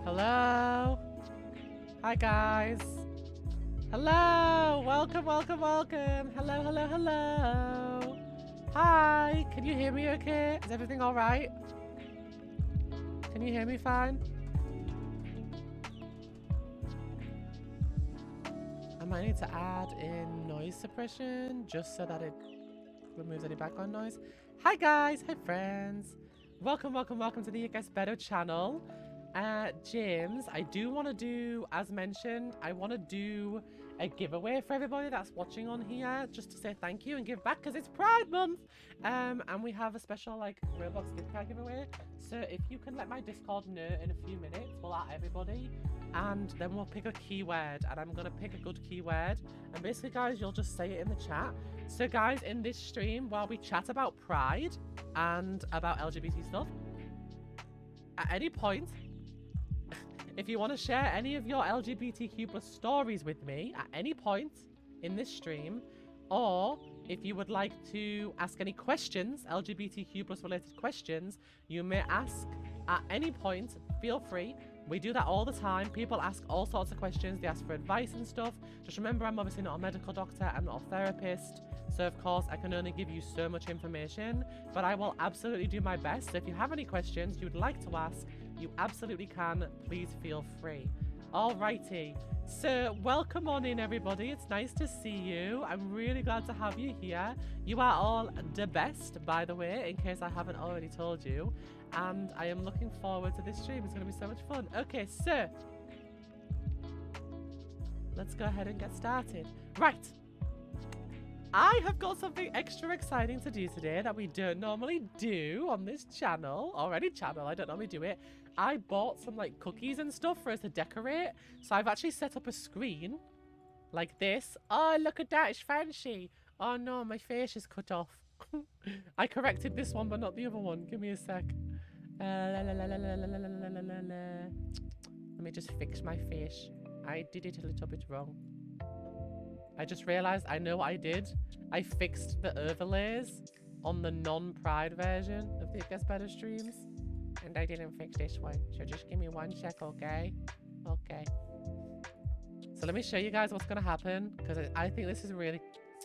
Hello? Hi, guys. Hello! Welcome, welcome, welcome. Hello, hello, hello. Hi, can you hear me okay? Is everything all right? Can you hear me fine? I might need to add in noise suppression just so that it removes any background noise. Hi, guys. Hi, friends. Welcome, welcome, welcome to the It Gets Better channel. James, I do want to do, as mentioned, I want to do a giveaway for everybody that's watching on here, just to say thank you and give back because it's Pride Month. And we have a special like Roblox gift card giveaway. So if you can let my Discord know in a few minutes, we'll add everybody, and then we'll pick a keyword, and I'm gonna pick a good keyword. And basically, guys, you'll just say it in the chat. So, guys, in this stream, while we chat about Pride and about LGBT stuff, at any point, if you want to share any of your LGBTQ plus stories with me at any point in this stream, or if you would like to ask any questions, LGBTQ plus related questions, you may ask at any point. Feel free. We do that all the time. People ask all sorts of questions. They ask for advice and stuff. Just remember, I'm obviously not a medical doctor. I'm not a therapist. So, of course, I can only give you so much information. But I will absolutely do my best. So if you have any questions you'd like to ask, you absolutely can. Please feel free. Alrighty. So, welcome on in, everybody. It's nice to see you. I'm really glad to have you here. You are all the best, by the way, in case I haven't already told you. And I am looking forward to this stream. It's going to be so much fun. Okay, so let's go ahead and get started. Right. I have got something extra exciting to do today that we don't normally do on this channel, or any channel. I don't normally do it. I bought some like cookies and stuff for us to decorate. So I've actually set up a screen like this. Oh, look at that. It's fancy. Oh no, my face is cut off. I corrected this one, but not the other one. Give me a sec. Let me just fix my face. I did it a little bit wrong. I just realized I know what I did. I fixed the overlays on the non-Pride version of the It Gets Better streams, and I didn't fix this one. So just give me one sec, okay? Okay. So let me show you guys what's gonna happen, because I think this is really,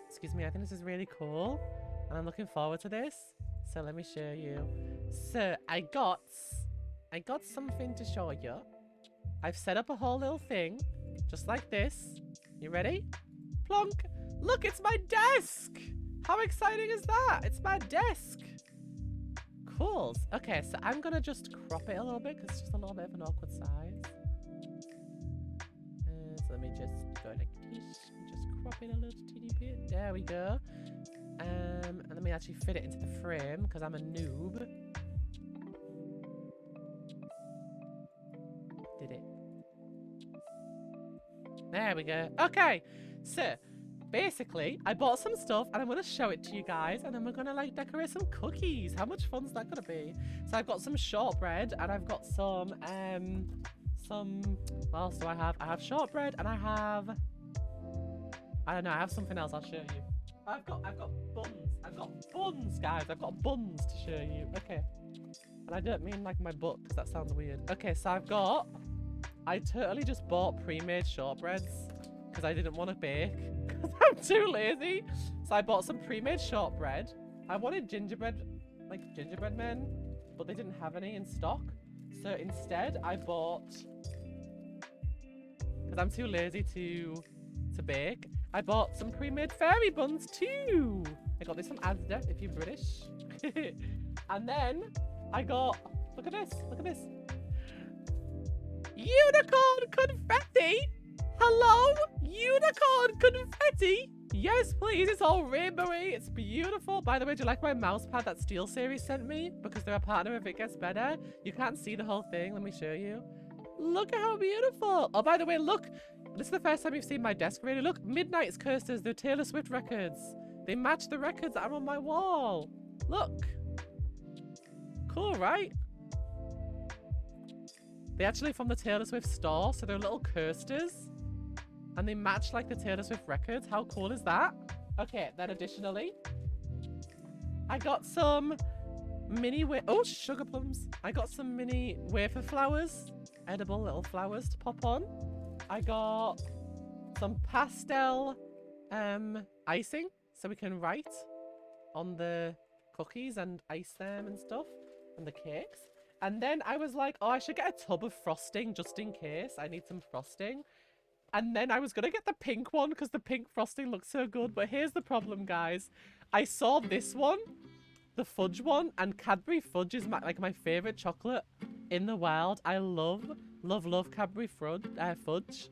excuse me, I think this is really cool, and I'm looking forward to this. So let me show you. So I got something to show you. I've set up a whole little thing, just like this. You ready? Plonk! Look, it's my desk! How exciting is that? It's my desk! Cool. Okay, so I'm gonna just crop it a little bit, because it's just a little bit of an awkward size. So let me just go like this. Just crop it a little teeny bit. There we go. And let me actually fit it into the frame, because I'm a noob. Did it? There we go. Okay, so basically, I bought some stuff and I'm going to show it to you guys, and then we're going to like decorate some cookies. How much fun is that going to be? So I've got some shortbread, and I've got some, what else do I have? I have shortbread, and I don't know, I have something else I'll show you. I've got buns. I've got buns, guys. I've got buns to show you. Okay. And I don't mean like my butt, because that sounds weird. Okay, so I totally just bought pre-made shortbreads because I didn't want to bake because I'm too lazy. So I bought some pre-made shortbread. I wanted gingerbread men, but they didn't have any in stock. So instead I bought, because I'm too lazy to bake, I bought some pre-made fairy buns too. I got this from Asda if you're British. And then I got, look at this. Unicorn confetti! Hello? Unicorn confetti? Yes, please. It's all rainbowy. It's beautiful. By the way, do you like my mouse pad that Steel Series sent me? Because they're a partner if it gets better. You can't see the whole thing. Let me show you. Look at how beautiful. Oh, by the way, look. This is the first time you've seen my desk, really. Look, Midnight's coasters. They're Taylor Swift records. They match the records that are on my wall. Look. Cool, right? They're actually from the Taylor Swift store, so they're little coasters. And they match like the Taylor Swift records. How cool is that? Okay, then additionally, I got some mini sugar plums. I got some mini wafer flowers edible little flowers to pop on. I got some pastel icing so we can write on the cookies and ice them and stuff, and the cakes. And then I was like, oh, I should get a tub of frosting just in case. I need some frosting. And then I was going to get the pink one because the pink frosting looks so good. But here's the problem, guys. I saw this one, the fudge one, and Cadbury fudge is my favorite chocolate in the world. I love Cadbury fudge.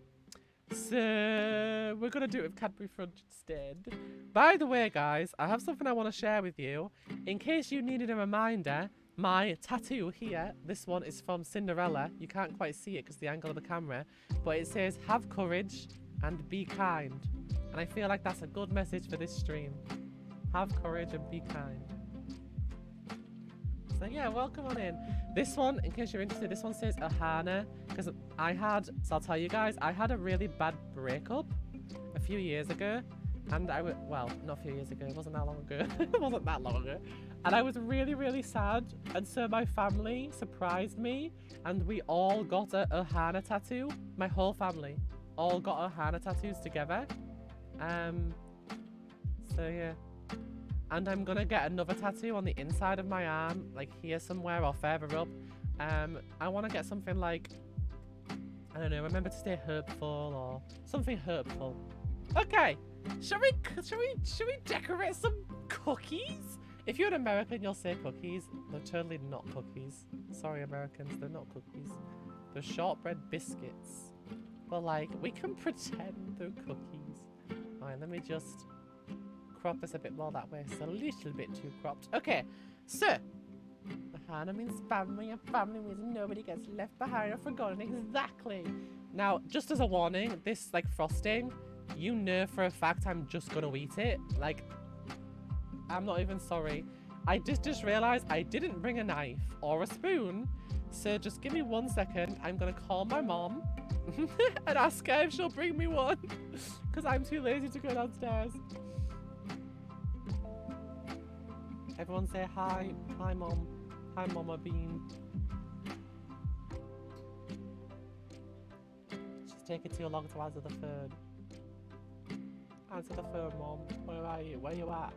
So we're going to do it with Cadbury fudge instead. By the way, guys, I have something I want to share with you. In case you needed a reminder, my tattoo here, this one is from Cinderella. You can't quite see it because the angle of the camera. But it says, have courage and be kind. And I feel like that's a good message for this stream. Have courage and be kind. So yeah, welcome on in. This one, in case you're interested, this one says Ohana. Because so I'll tell you guys, I had a really bad breakup a few years ago. And well, not a few years ago, it wasn't that long ago. It wasn't that long ago. And I was really, really sad. And so my family surprised me. And we all got a Ohana tattoo. My whole family all got Ohana tattoos together. So yeah. And I'm gonna get another tattoo on the inside of my arm, like here somewhere or further up. I want to get something like, I don't know, remember to stay hopeful or something hopeful. Okay, shall we decorate some cookies? If you're an American, you'll say cookies. They're totally not cookies. Sorry, Americans, they're not cookies. They're shortbread biscuits. But like, we can pretend they're cookies. Alright, let me just crop this a bit more that way. It's a little bit too cropped. Okay, so Ohana means family, and family means nobody gets left behind or forgotten. Exactly. Now, just as a warning, this like frosting, you know for a fact I'm just gonna eat it. Like, I'm not even sorry. I just realized I didn't bring a knife or a spoon. So just give me 1 second. I'm gonna call my mom and ask her if she'll bring me one. Because I'm too lazy to go downstairs. Everyone say hi. Hi, Mom. Hi, Mama Bean. She's taking too long to answer the phone. Answer the phone, Mom. Where are you? Where you at?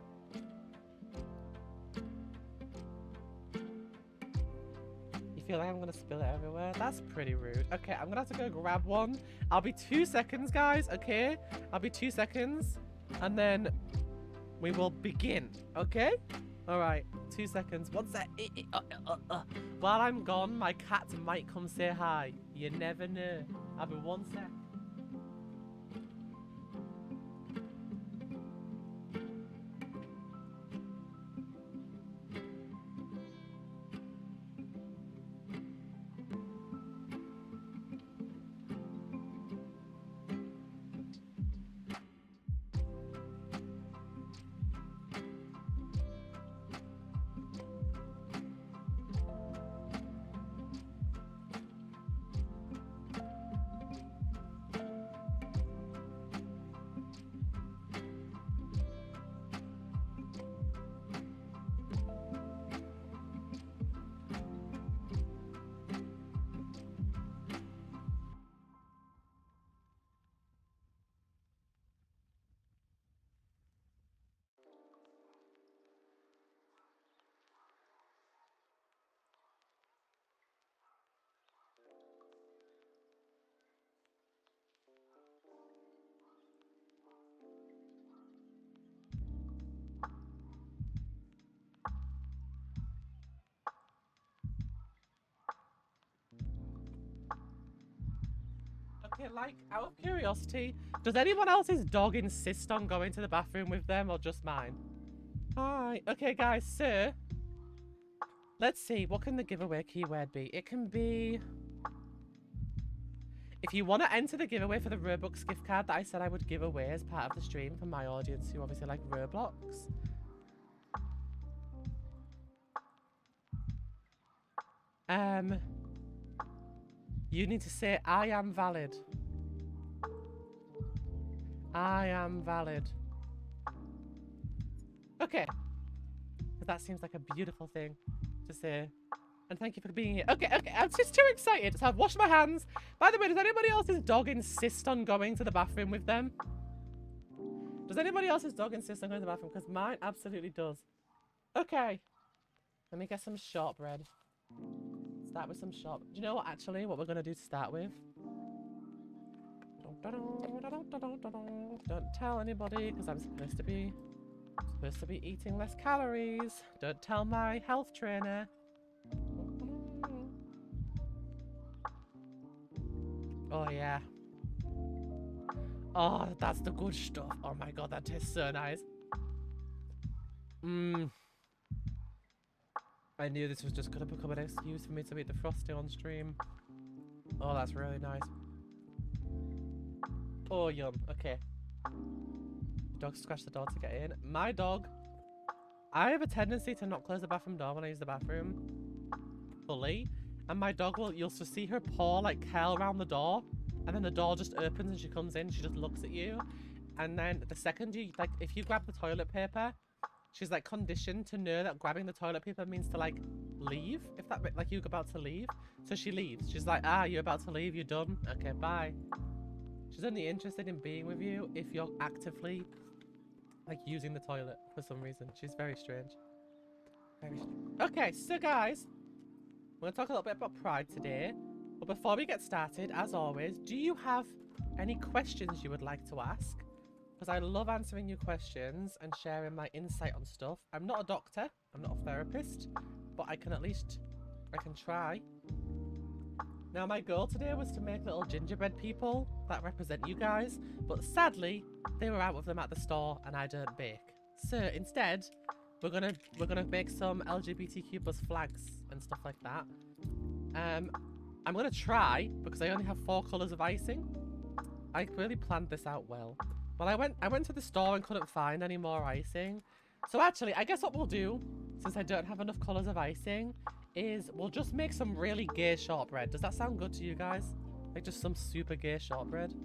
You feel like I'm gonna spill it everywhere? That's pretty rude. Okay, I'm gonna have to go grab one. I'll be 2 seconds, guys, okay? I'll be 2 seconds. And then we will begin, okay? Alright, 2 seconds. 1 sec. While I'm gone, my cat might come say hi. You never know. I'll be 1 sec. Okay, like, out of curiosity, does anyone else's dog insist on going to the bathroom with them or just mine? Hi. Okay, guys, so let's see. What can the giveaway keyword be? It can be... If you want to enter the giveaway for the Robux gift card that I said I would give away as part of the stream for my audience who obviously like Roblox. You need to say, I am valid. I am valid. Okay. That seems like a beautiful thing to say. And thank you for being here. Okay, okay, I'm just too excited. So I've washed my hands. By the way, does anybody else's dog insist on going to the bathroom with them? Does anybody else's dog insist on going to the bathroom? Because mine absolutely does. Okay. Let me get some shortbread. Start with some short. Do you know what, actually, what we're going to do to start with? Don't tell anybody, because I'm supposed to be eating less calories. Don't tell my health trainer. Oh, yeah. Oh, that's the good stuff. Oh my god, that tastes so nice. Mmm. I knew this was just going to become an excuse for me to eat the Frosty on stream. Oh, that's really nice. Oh, yum. Okay. The dog scratched the door to get in. My dog... I have a tendency to not close the bathroom door when I use the bathroom fully. And my dog will... You'll just see her paw, like, curl around the door. And then the door just opens and she comes in. She just looks at you. And then the second you... Like, if you grab the toilet paper... She's, like, conditioned to know that grabbing the toilet paper means to, like, leave. If that... Like, you're about to leave. So she leaves. She's like, ah, you're about to leave. You're done. Okay, bye. She's only interested in being with you if you're actively, like, using the toilet for some reason. She's very strange. Very strange. Okay, so, guys. We're going to talk a little bit about Pride today. But before we get started, as always, do you have any questions you would like to ask? Because I love answering your questions and sharing my insight on stuff. I'm not a doctor, I'm not a therapist, but I can at least, I can try. Now my goal today was to make little gingerbread people that represent you guys, but sadly, they were out of them at the store and I don't bake. So instead, we're gonna make some LGBTQ plus flags and stuff like that. I'm gonna try, because I only have 4 colours of icing. I really planned this out well. Well, I went to the store and couldn't find any more icing. So actually, I guess what we'll do, since I don't have enough colours of icing, is we'll just make some really gay shortbread. Does that sound good to you guys? Like just some super gay shortbread?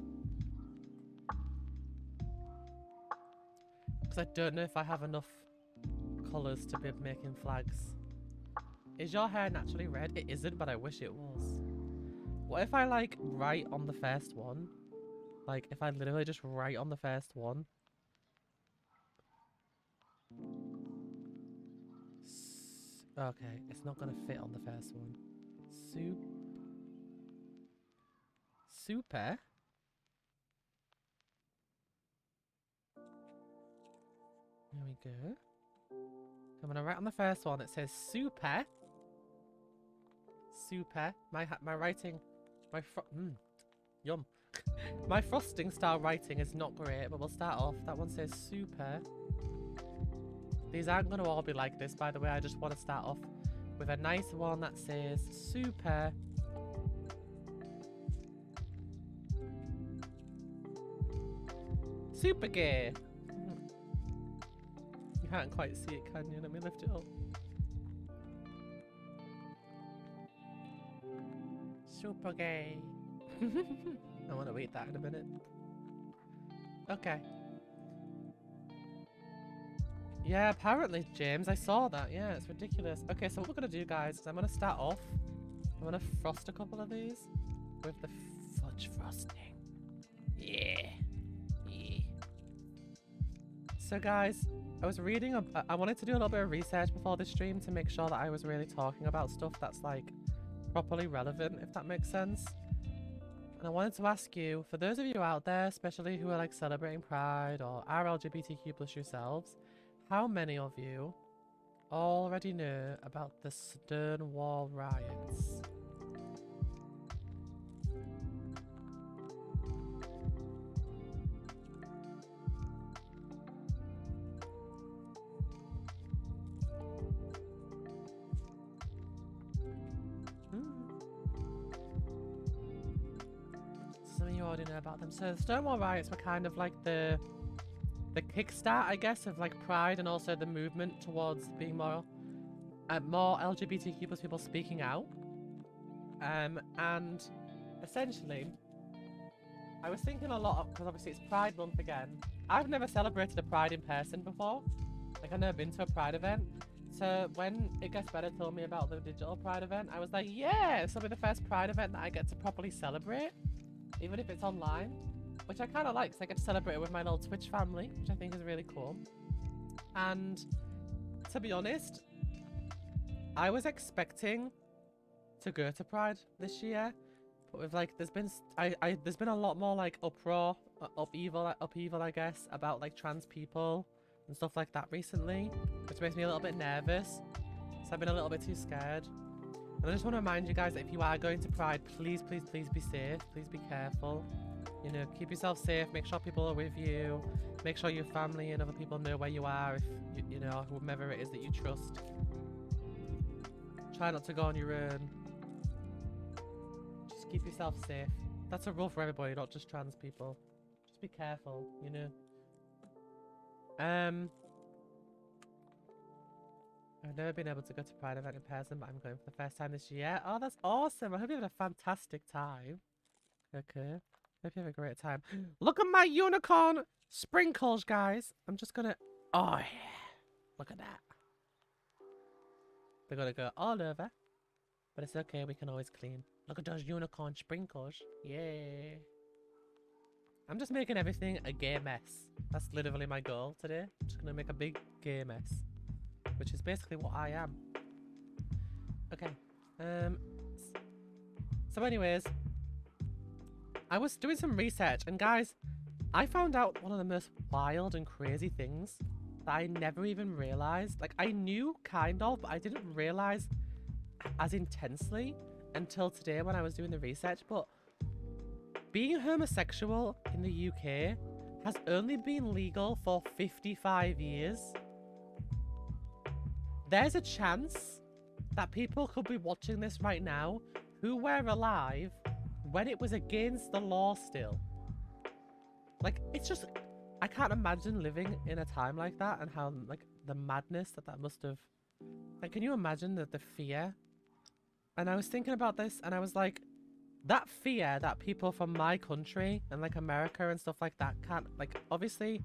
Because I don't know if I have enough colours to be making flags. Is your hair naturally red? It isn't, but I wish it was. What if I, like, write on the first one? Like, if I literally just write on the first one. Okay, it's not gonna fit on the first one. Super. There we go. I'm gonna write on the first one. It says super. Super. My writing. Yum. My frosting style writing is not great, but we'll start off. That one says super. These aren't going to all be like this, by the way. I just want to start off with a nice one that says super. Super gay. You can't quite see it, can you? Let me lift it up. Super gay. I want to eat that in a minute. Okay. Yeah, apparently, James. I saw that. Yeah, it's ridiculous. Okay, so what we're going to do, guys, is I'm going to start off. I'm going to frost a couple of these with the fudge frosting. Yeah. Yeah. So, guys, I was reading... I wanted to do a little bit of research before the stream to make sure that I was really talking about stuff that's, like, properly relevant, if that makes sense. And I wanted to ask you, for those of you out there, especially who are like celebrating Pride or are LGBTQ plus yourselves, how many of you already know about the Stonewall riots? Some of you already know about them. So the Stonewall riots were kind of like the kickstart, I guess, of like Pride and also the movement towards being more LGBTQ plus people speaking out. And essentially, I was thinking a lot of, because obviously it's Pride Month again. I've never celebrated a Pride in person before. Like, I've never been to a Pride event. So when It Gets Better told me about the digital Pride event, I was like, yeah, this will be the first Pride event that I get to properly celebrate, even if it's online, which I kind of like, because I get to celebrate it with my little Twitch family, which I think is really cool. And to be honest, I was expecting to go to Pride this year, but with like, there's been a lot more like uproar, upheaval, I guess, about like trans people and stuff like that recently, which makes me a little bit nervous. So I've been a little bit too scared. And I just want to remind you guys that if you are going to Pride, please, please, please be safe. Please be careful. You know, keep yourself safe. Make sure people are with you. Make sure your family and other people know where you are. If you know, whomever it is that you trust. Try not to go on your own. Just keep yourself safe. That's a rule for everybody, not just trans people. Just be careful, you know. I've never been able to go to Pride event in person, but I'm going for the first time this year. Oh, that's awesome. I hope you have a fantastic time. Okay. Hope you have a great time. Look at my unicorn sprinkles, guys. I'm just gonna... Oh, yeah. Look at that. They're gonna go all over. But it's okay. We can always clean. Look at those unicorn sprinkles. Yeah. I'm just making everything a gay mess. That's literally my goal today. I'm just gonna make a big gay mess. Which is basically what I am. Okay. So anyways, I was doing some research, and guys, I found out one of the most wild and crazy things that I never even realized. Like, I knew kind of, but I didn't realize as intensely until today when I was doing the research. But being homosexual in the UK has only been legal for 55 years. There's a chance that people could be watching this right now who were alive when it was against the law still. Like, it's just... I can't imagine living in a time like that and how, like, the madness that must have... Like, can you imagine the fear? And I was thinking about this and I was like, that fear that people from my country and, like, America and stuff like that can't... Like, obviously,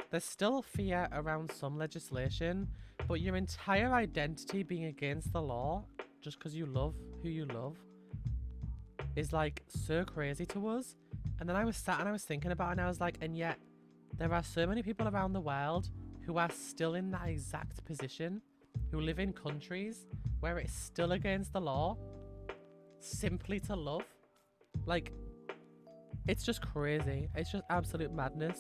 there's still fear around some legislation, but your entire identity being against the law just because you love who you love is like so crazy to us. And then I was sat and I was thinking about it, and I was like, and yet there are so many people around the world who are still in that exact position, who live in countries where it's still against the law simply to love. Like, it's just crazy. It's just absolute madness.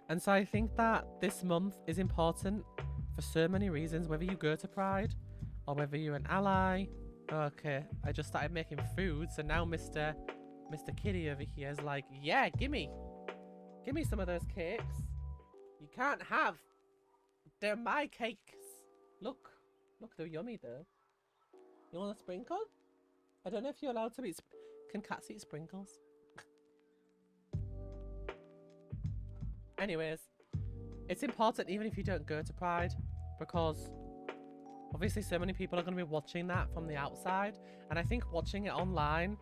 And so I think that this month is important for so many reasons, whether you go to Pride or whether you're an ally. Okay, I just started making food, so now Mr. Kitty over here is like, yeah, gimme some of those cakes. You can't have. They're my cakes. Look, they're yummy though. You want a sprinkle? I don't know if you're allowed to eat. Can cats eat sprinkles? Anyways, it's important even if you don't go to Pride, because obviously so many people are going to be watching that from the outside, and I think watching it online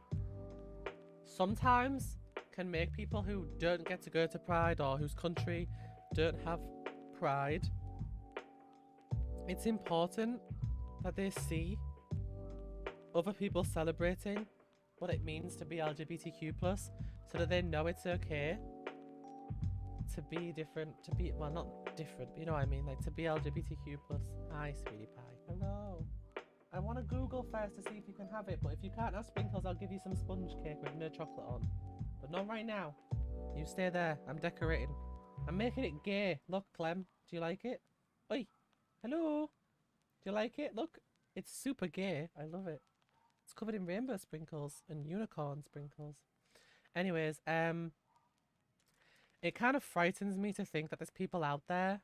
sometimes can make people who don't get to go to Pride or whose country don't have Pride, it's important that they see other people celebrating what it means to be LGBTQ+, so that they know it's okay to be different, to be, well, not different, but you know what I mean, like to be LGBTQ+. Hi, sweetie pie. Hello. I want to Google first to see if you can have it, but if you can't have sprinkles, I'll give you some sponge cake with no chocolate on. But not right now. You stay there. I'm decorating. I'm making it gay. Look, Clem. Do you like it? Oi. Hello. Do you like it? Look. It's super gay. I love it. It's covered in rainbow sprinkles and unicorn sprinkles. Anyways, it kind of frightens me to think that there's people out there.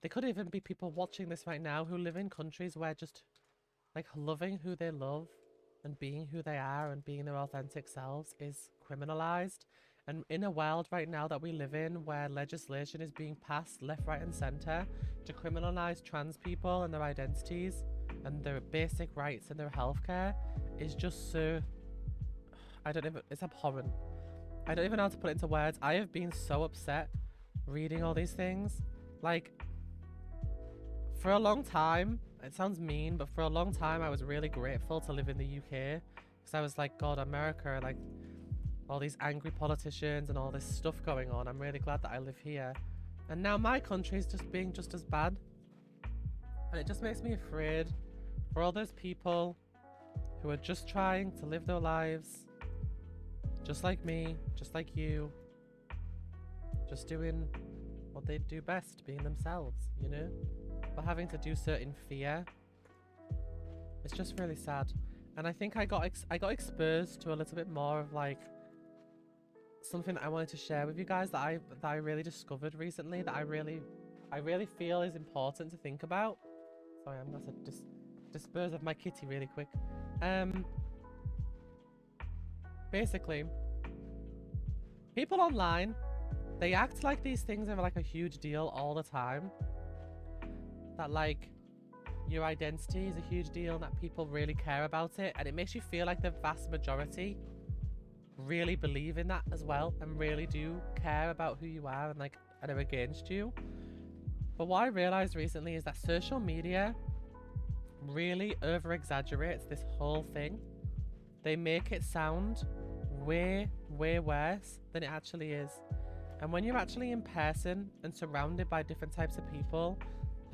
There could even be people watching this right now who live in countries where just, like, loving who they love and being who they are and being their authentic selves is criminalized. And in a world right now that we live in where legislation is being passed left, right and centre to criminalize trans people and their identities and their basic rights and their healthcare is just so... it's abhorrent. I don't even know how to put it into words. I have been so upset reading all these things. Like, For a long time, it sounds mean, but for a long time I was really grateful to live in the UK. Because I was like, God, America, like all these angry politicians and all this stuff going on. I'm really glad that I live here. And now my country is just being just as bad. And it just makes me afraid for all those people who are just trying to live their lives just like me, just like you, just doing what they do best, being themselves, you know? But having to do so in fear, it's just really sad. And I think I got exposed to a little bit more of like something that I wanted to share with you guys that I really discovered recently, that I really feel is important to think about. Sorry, I'm gonna just dispose of my kitty really quick. Basically, people online, they act like these things are like a huge deal all the time. That like your identity is a huge deal and that people really care about it, and it makes you feel like the vast majority really believe in that as well and really do care about who you are and like are against you. But what I realized recently is that social media really over exaggerates this whole thing. They make it sound way worse than it actually is. And when you're actually in person and surrounded by different types of people,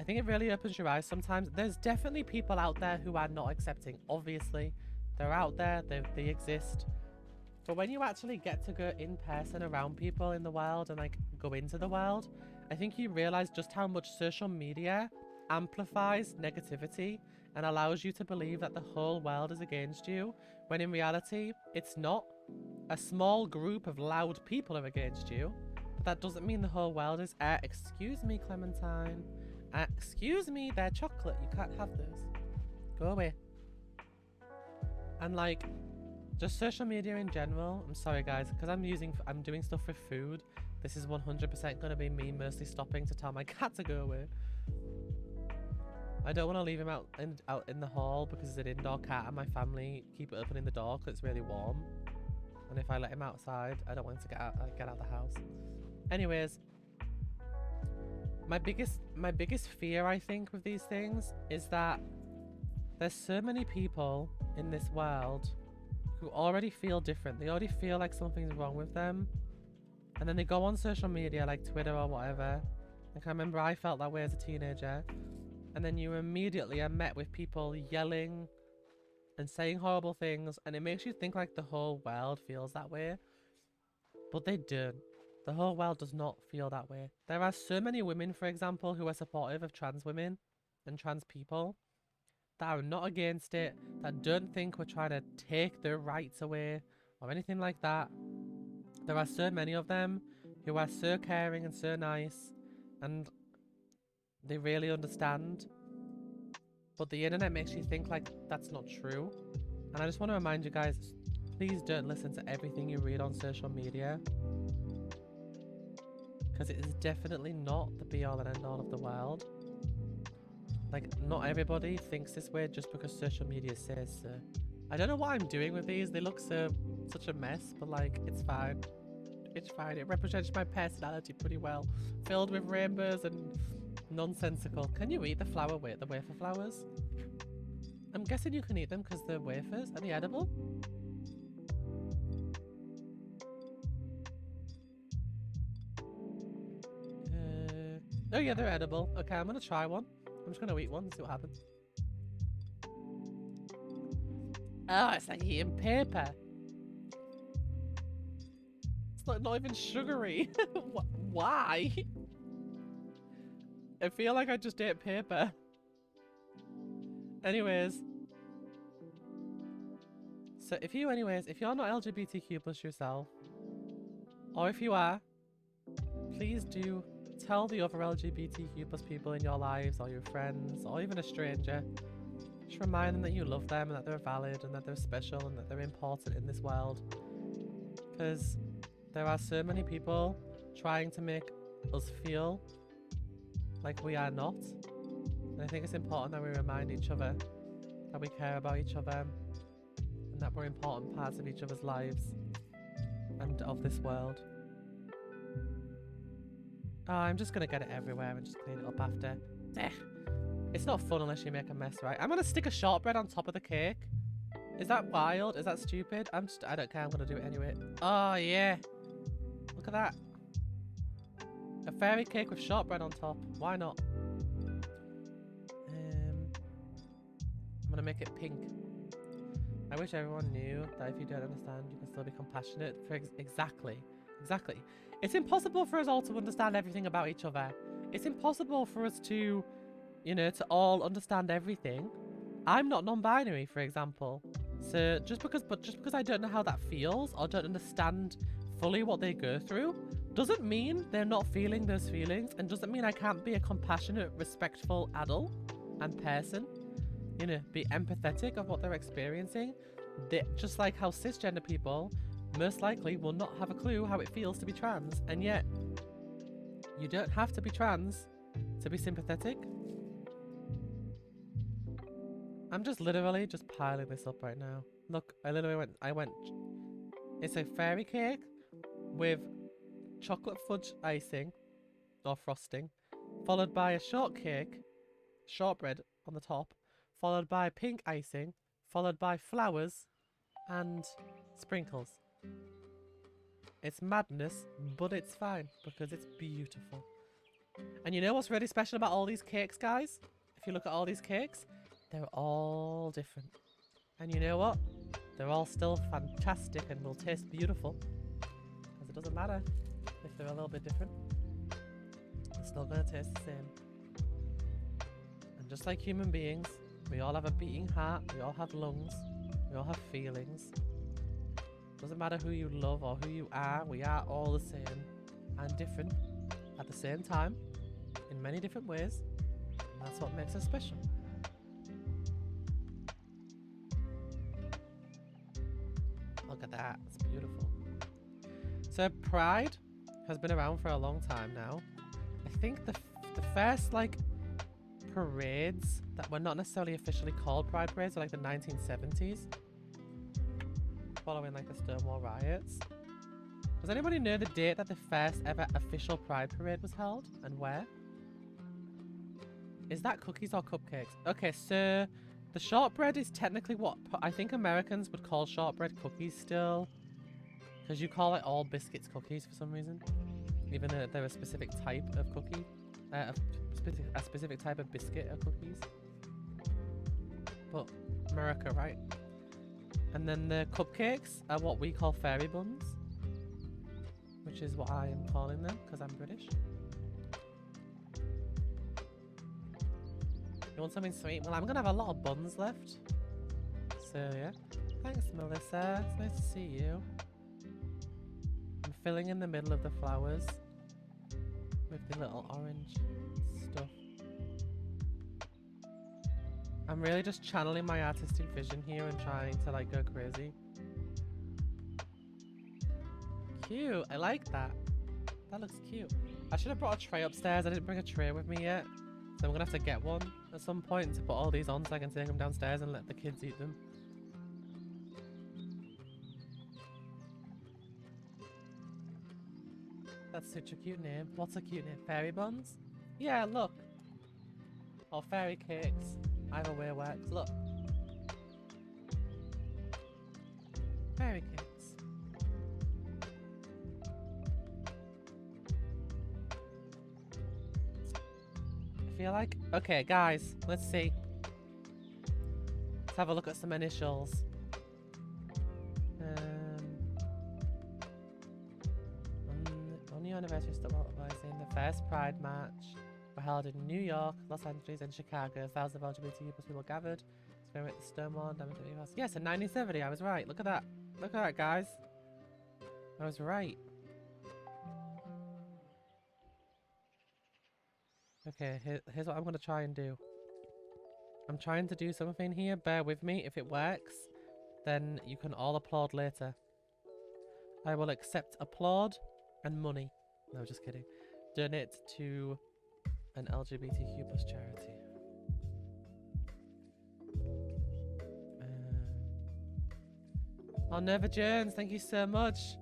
I think it really opens your eyes sometimes. There's definitely people out there who are not accepting. Obviously, they're out there, they exist. But when you actually get to go in person around people in the world and like go into the world, I think you realize just how much social media amplifies negativity and allows you to believe that the whole world is against you, when in reality, it's not. A small group of loud people are against you, but that doesn't mean the whole world is. Excuse me, Clementine. Excuse me, they're chocolate. You can't have those. Go away. And like, just social media in general. I'm sorry, guys, because I'm doing stuff with food. This is 100% going to be me mostly stopping to tell my cat to go away. I don't want to leave him out in the hall because it's an indoor cat and my family keep opening the door because it's really warm. And if I let him outside, I don't want him to get out the house. Anyways, my biggest fear, I think, with these things is that there's so many people in this world who already feel different. They already feel like something's wrong with them. And then they go on social media like Twitter or whatever. Like I remember I felt that way as a teenager. And then you immediately are met with people yelling and saying horrible things, and it makes you think like the whole world feels that way. But they don't. The whole world does not feel that way. There are so many women, for example, who are supportive of trans women and trans people, that are not against it, that don't think we're trying to take their rights away or anything like that. There are so many of them who are so caring and so nice, and they really understand. But the internet makes you think like that's not true. And I just want to remind you guys, please don't listen to everything you read on social media, because it is definitely not the be all and end all of the world. Like, not everybody thinks this way just because social media says so. I don't know what I'm doing with these. They look such a mess, but like, it's fine. It's fine. It represents my personality pretty well. Filled with rainbows and nonsensical. Can you eat the wafer flowers? I'm guessing you can eat them because they're wafers. Are they edible? Oh yeah, they're edible. Okay, I'm gonna try one. I'm just gonna eat one and see what happens. Oh, it's like eating paper. It's not even sugary. Why? I feel like I just ate paper. Anyways. So if you're not LGBTQ plus yourself, or if you are, please do tell the other LGBTQ plus people in your lives, or your friends, or even a stranger. Just remind them that you love them and that they're valid and that they're special and that they're important in this world. Because there are so many people trying to make us feel like we are not. And I think it's important that we remind each other that we care about each other and that we're important parts of each other's lives and of this world. Oh, I'm just gonna get it everywhere and just clean it up after. It's not fun unless you make a mess, right? I'm gonna stick a shortbread on top of the cake. Is that wild? Is that stupid? I don't care. I'm gonna do it anyway. Oh, yeah. Look at that. A fairy cake with shortbread on top. Why not? I'm gonna make it pink. I wish everyone knew that if you don't understand, you can still be compassionate. For exactly. It's impossible for us all to understand everything about each other. It's impossible for us to, you know, to all understand everything. I'm not non-binary, for example. So just because I don't know how that feels or don't understand fully what they go through, doesn't mean they're not feeling those feelings, and doesn't mean I can't be a compassionate, respectful adult and person. You know, be empathetic of what they're experiencing. Just like how cisgender people most likely will not have a clue how it feels to be trans, and yet you don't have to be trans to be sympathetic. I'm just literally just piling this up right now. Look, I went, it's a fairy cake with chocolate fudge icing or frosting, followed by a shortbread on the top, followed by pink icing, followed by flowers and sprinkles. It's madness, but it's fine because it's beautiful. And you know what's really special about all these cakes, guys? If you look at all these cakes, they're all different. And you know what? They're all still fantastic and will taste beautiful. Because it doesn't matter if they're a little bit different. They're still going to taste the same. And just like human beings, we all have a beating heart, we all have lungs, we all have feelings. Doesn't matter who you love or who you are, we are all the same and different at the same time in many different ways. And that's what makes us special. Look at that, it's beautiful. So Pride has been around for a long time now. I think the first like parades that were not necessarily officially called Pride parades were like the 1970s, following like the Stonewall riots. Does anybody know the date that the first ever official Pride parade was held and where? Is that cookies or cupcakes? Okay, so the shortbread is technically what I think Americans would call shortbread cookies still, because you call it all biscuits cookies for some reason, even though they're a specific type of cookie, a specific type of biscuit or cookies. But America, right? And then the cupcakes are what we call fairy buns, which is what I am calling them because I'm British. You want something sweet? Well, I'm gonna have a lot of buns left. So yeah. Thanks, Melissa. It's nice to see you. I'm filling in the middle of the flowers with the little orange stuff. I'm really just channeling my artistic vision here and trying to like go crazy. Cute. I like that. That looks cute. I should have brought a tray upstairs. I didn't bring a tray with me yet. So I'm gonna have to get one at some point to put all these on so I can take them downstairs and let the kids eat them. That's such a cute name. What's a cute name? Fairy buns? Yeah, look. Or fairy cakes. Either way works. Look. Fairy cakes. I feel like... Okay, guys. Let's see. Let's have a look at some initials. On the anniversary of the first Pride March were held in New York, Los Angeles, and Chicago. Thousands of LGBTQ plus people gathered. At the Stonewall. Yes, in 1970. I was right. Look at that. Look at that, guys. I was right. Okay, here's what I'm going to try and do. I'm trying to do something here. Bear with me. If it works, then you can all applaud later. I will accept applaud and money. No, just kidding. Donate to an LGBTQ plus charity. Oh, Nova Jones, thank you so much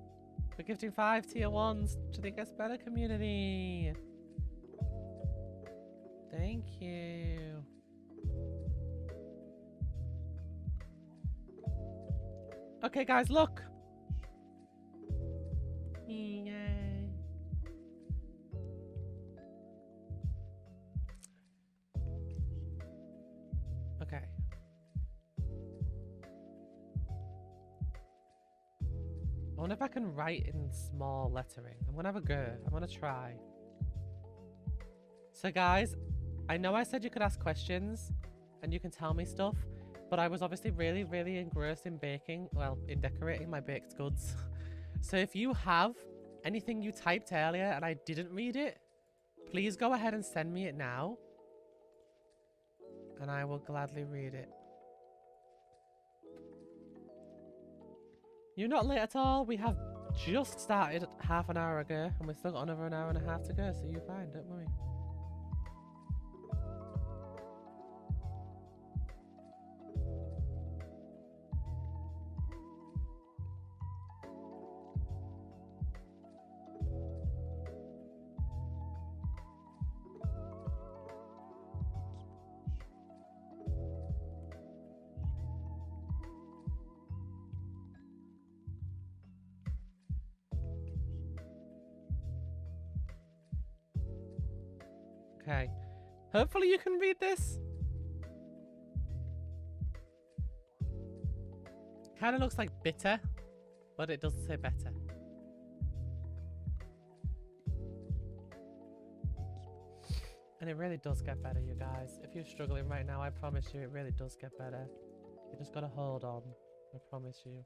for gifting 5 tier 1s to the Guess Better community. Thank you. Okay, guys, look. Yay. Okay. I wonder if I can write in small lettering. I'm gonna have a go. I'm gonna try. So guys, I know I said you could ask questions and you can tell me stuff, but I was obviously really, really engrossed in baking, well, in decorating my baked goods. So if you have anything you typed earlier and I didn't read it, please go ahead and send me it now and I will gladly read it. You're not late at all. We have just started half an hour ago and we've still got another an hour and a half to go, so you're fine, don't worry. Okay. Hopefully you can read this. Kind of looks like bitter, but it doesn't say better. And it really does get better, you guys. If you're struggling right now, I promise you it really does get better. You just gotta hold on. I promise you.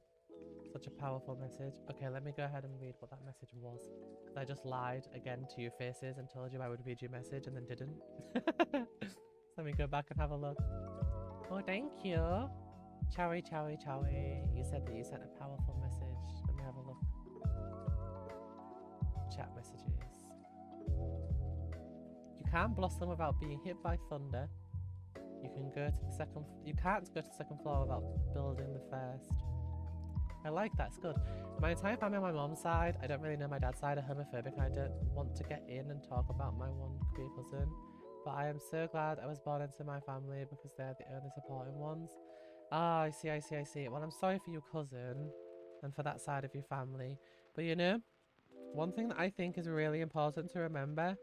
Such a powerful message. Okay, let me go ahead and read what that message was. Because I just lied again to your faces and told you I would read your message and then didn't. Let me go back and have a look. Oh, thank you. Chowie, chowie, chowie. You said that you sent a powerful message. Let me have a look. Chat messages. You can't blossom without being hit by thunder. You can go to the second. You can't go to the second floor without building the first. I like that. It's good. My entire family on my mom's side. I don't really know my dad's side. Are homophobic. I don't want to get in and talk about my one queer cousin. But I am so glad I was born into my family because they're the only supporting ones. Ah, I see. I see. I see. Well, I'm sorry for your cousin and for that side of your family. But you know, one thing that I think is really important to remember,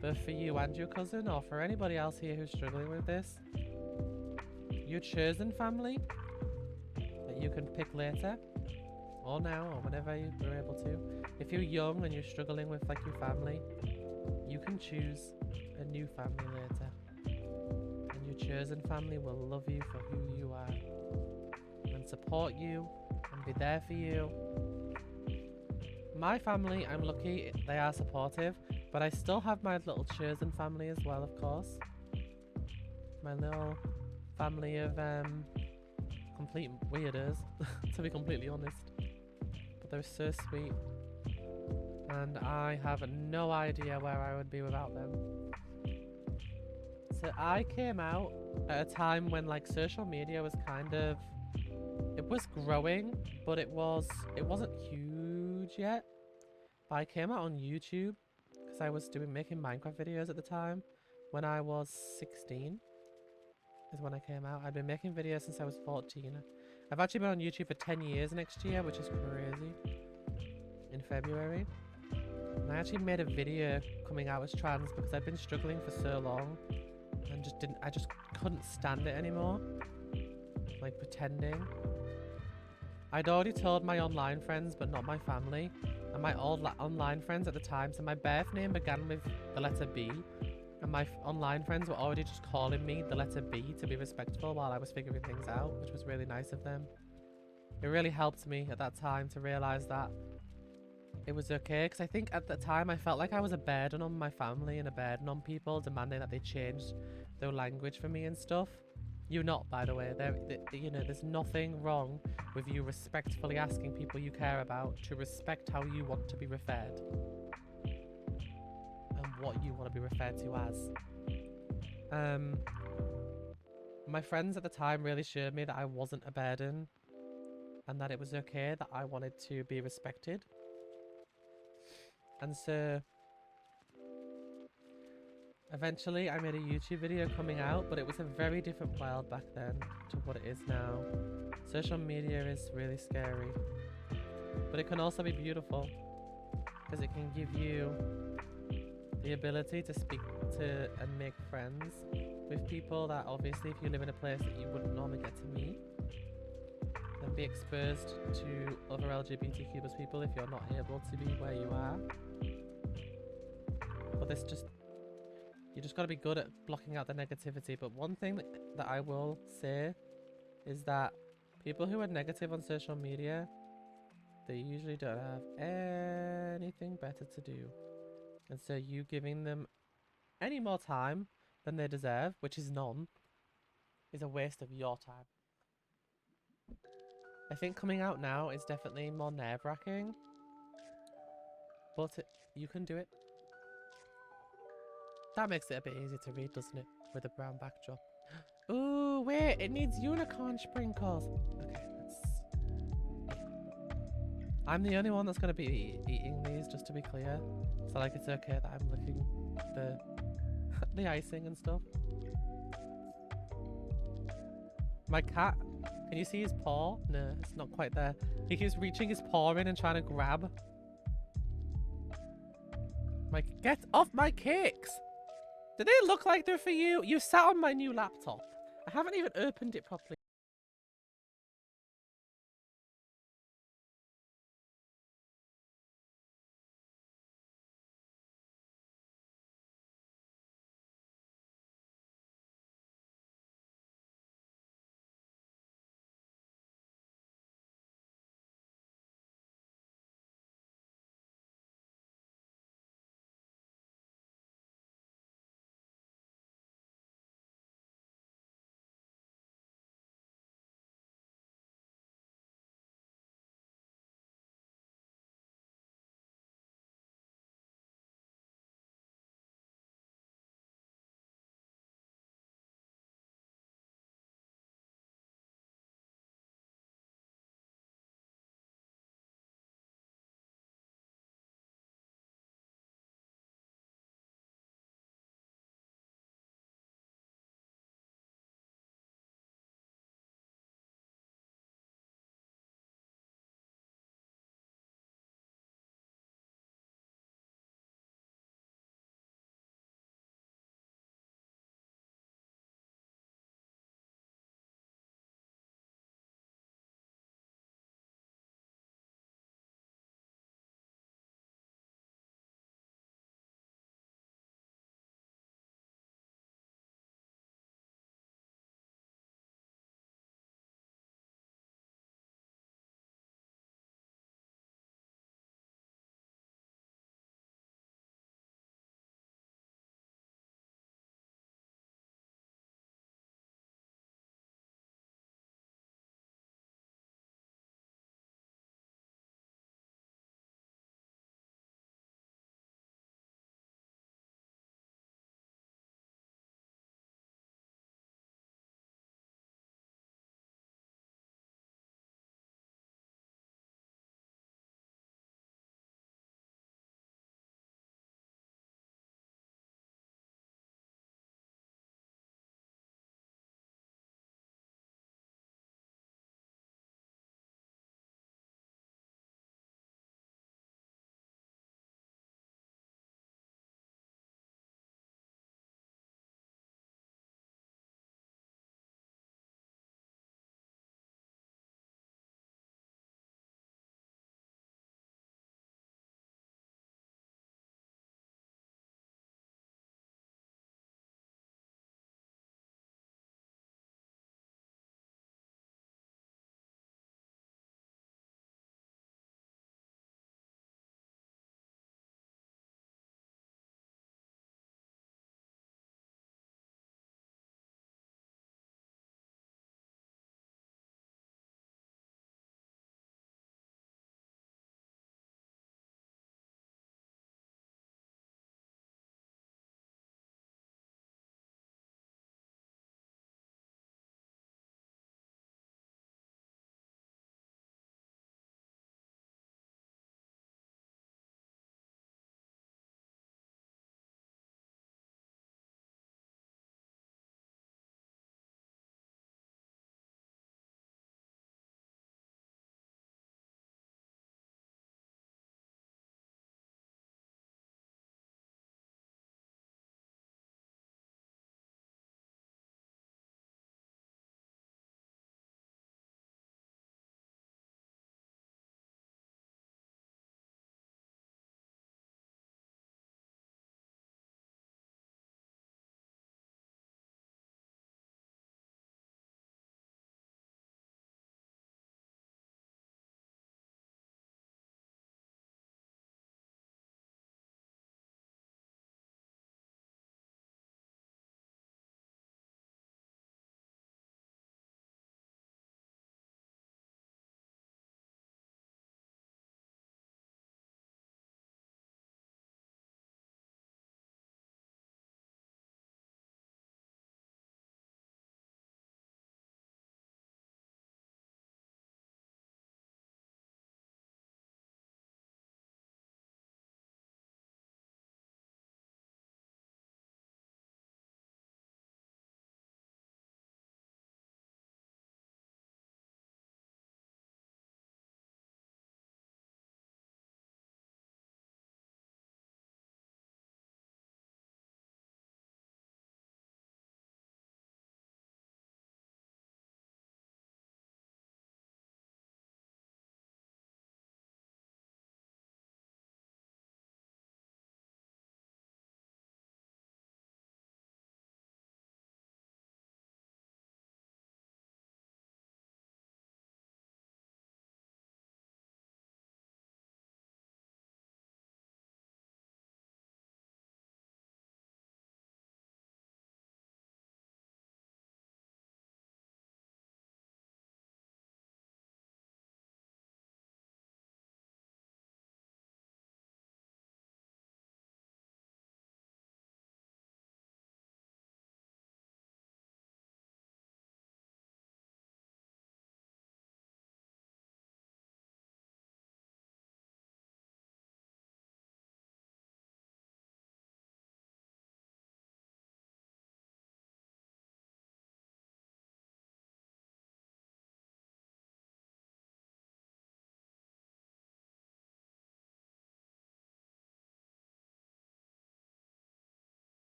both for you and your cousin, or for anybody else here who's struggling with this, your chosen family that you can pick later, or now, or whenever you're able to. If you're young and you're struggling with like your family, you can choose a new family later. And your chosen family will love you for who you are and support you and be there for you. My family, I'm lucky, they are supportive, but I still have my little chosen family as well, of course. My little family of complete weirdos, to be completely honest. But they're so sweet. And I have no idea where I would be without them. So I came out at a time when like social media was kind of, it was growing, but it wasn't huge yet. But I came out on YouTube because I was making Minecraft videos at the time. When I was 16 is when I came out. I'd been making videos since I was 14. I've actually been on YouTube for 10 years next year, which is crazy. In February. And I actually made a video coming out as trans because I'd been struggling for so long and I just couldn't stand it anymore. Like pretending. I'd already told my online friends, but not my family. And my old online friends at the time, so my birth name began with the letter B. And my online friends were already just calling me the letter B to be respectful while I was figuring things out, which was really nice of them. It really helped me at that time to realise that it was okay, because I think at the time I felt like I was a burden on my family and a burden on people, demanding that they change their language for me and stuff. You're not, by the way. You know, there's nothing wrong with you respectfully asking people you care about to respect how you want to be referred and what you want to be referred to as. My friends at the time really showed me that I wasn't a burden and that it was okay, that I wanted to be respected. And so Eventually, I made a YouTube video coming out, but it was a very different world back then to what it is now. Social media is really scary, but it can also be beautiful because it can give you the ability to speak to and make friends with people that obviously if you live in a place that you wouldn't normally get to meet, and be exposed to other LGBTQ plus people if you're not able to be where you are. But this just, you just got to be good at blocking out the negativity. But one thing that I will say is that people who are negative on social media, they usually don't have anything better to do. And so you giving them any more time than they deserve, which is none, is a waste of your time. I think coming out now is definitely more nerve-wracking, but you can do it. That makes it a bit easier to read, doesn't it? With a brown backdrop. Ooh, wait, it needs unicorn sprinkles. Okay, let's... I'm the only one that's going to be eating these, just to be clear. So, like, it's okay that I'm licking the, the icing and stuff. My cat, can you see his paw? No, it's not quite there. He keeps reaching his paw in and trying to grab. Get off my cakes! Do they look like they're for you? You sat on my new laptop. I haven't even opened it properly.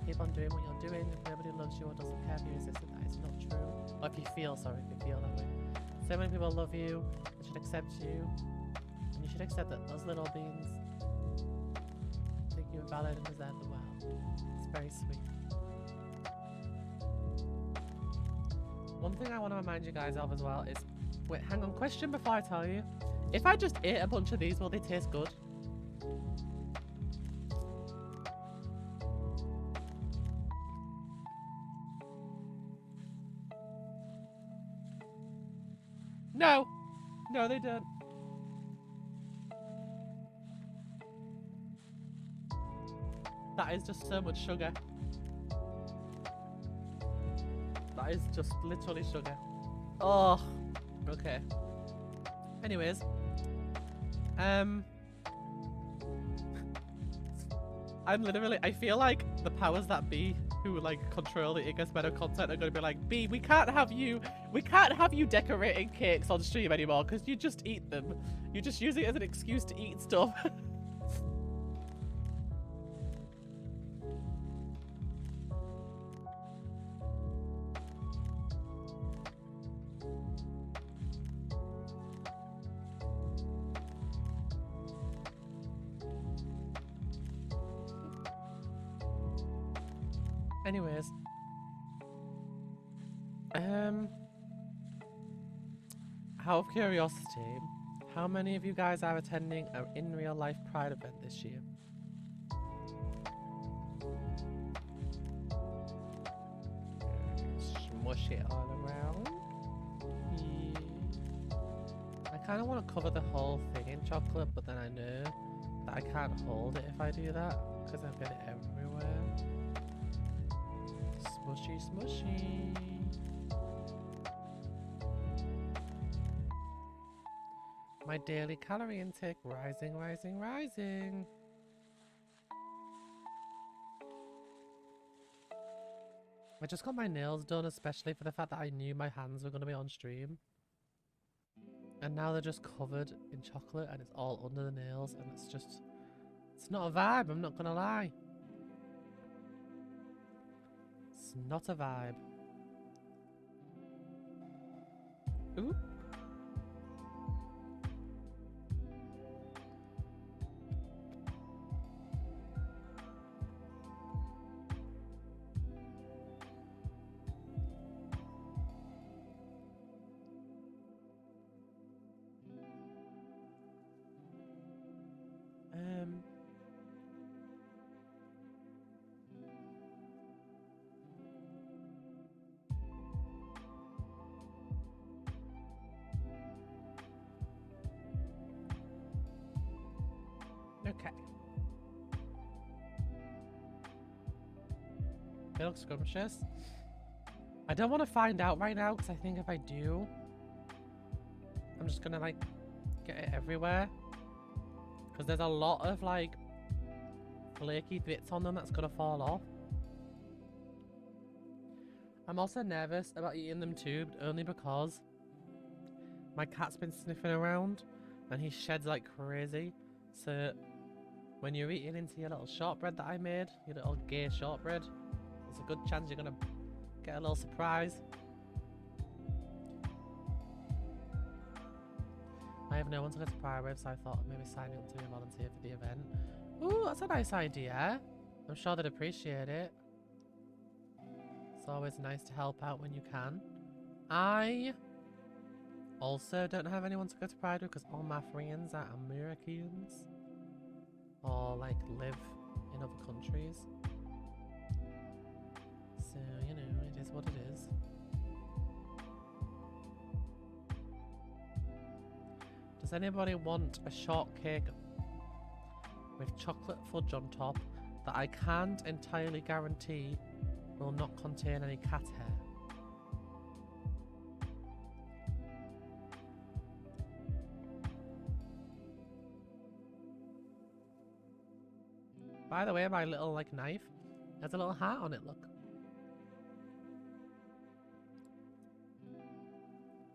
keep on doing what you're doing. If nobody loves you or doesn't care for you, that is not true. Or if you feel, sorry, if you feel that way. So many people love you, they should accept you, and you should accept that those little beings think you're valid and deserve the world. It's very sweet. One thing I want to remind you guys of as well is, wait, hang on, question before I tell you. If I just ate a bunch of these, will they taste good? No! No, they don't. That is just so much sugar. That is just literally sugar. Oh, okay. Anyways, I'm literally, I feel like the powers that be who like control the Iggy Better content are going to be like, B, we can't have you decorating cakes on stream anymore because you just eat them. You just use it as an excuse to eat stuff. Anyways, out of curiosity, how many of you guys are attending an in real life Pride event this year? Smush it all around. Yeah. I kind of want to cover the whole thing in chocolate, but then I know that I can't hold it if I do that because I've got it everywhere. Smushy, smushy. My daily calorie intake rising, rising, rising. I just got my nails done, especially for the fact that I knew my hands were going to be on stream. And now they're just covered in chocolate and it's all under the nails and it's just... It's not a vibe, I'm not going to lie. It's not a vibe. Ooh. Okay. It looks scrumptious. I don't want to find out right now because I think if I do, I'm just gonna like get it everywhere. Because there's a lot of like flaky bits on them that's gonna fall off. I'm also nervous about eating them too, but only because my cat's been sniffing around and he sheds like crazy. So when you're eating into your little shortbread that I made, your little gay shortbread, there's a good chance you're gonna get a little surprise. I have no one to go to Pride with, so I thought maybe signing up to be a volunteer for the event. Ooh, that's a nice idea. I'm sure they'd appreciate it. It's always nice to help out when you can. I also don't have anyone to go to Pride with because all my friends are Americans. Or like live in other countries. So, you know, it is what it is. Does anybody want a shortcake with chocolate fudge on top that I can't entirely guarantee will not contain any cat hair? By the way, my little like knife has a little heart on it, look.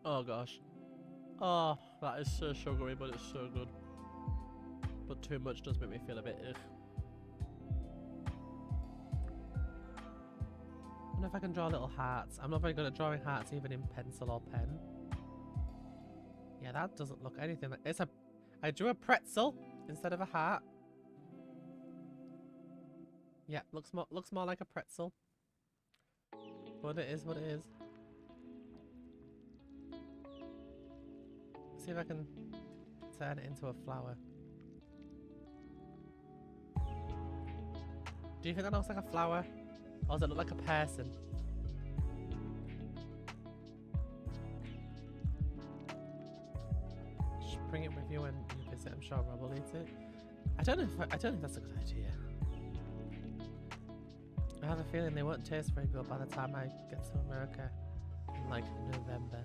Oh gosh. Oh, that is so sugary, but it's so good. But too much does make me feel a bit ugh. wonder if I can draw little hearts. I'm not very good at drawing hearts even in pencil or pen. Yeah, that doesn't look anything like... It's a... I drew a pretzel instead of a heart. Yeah, looks more like a pretzel. But it is what it is. See if I can turn it into a flower. Do you think that looks like a flower? Or does it look like a person? Just bring it with you when you visit. I'm sure Rob will eat it. I don't know if that's a good idea. I have a feeling they won't taste very good by the time I get to America in like November.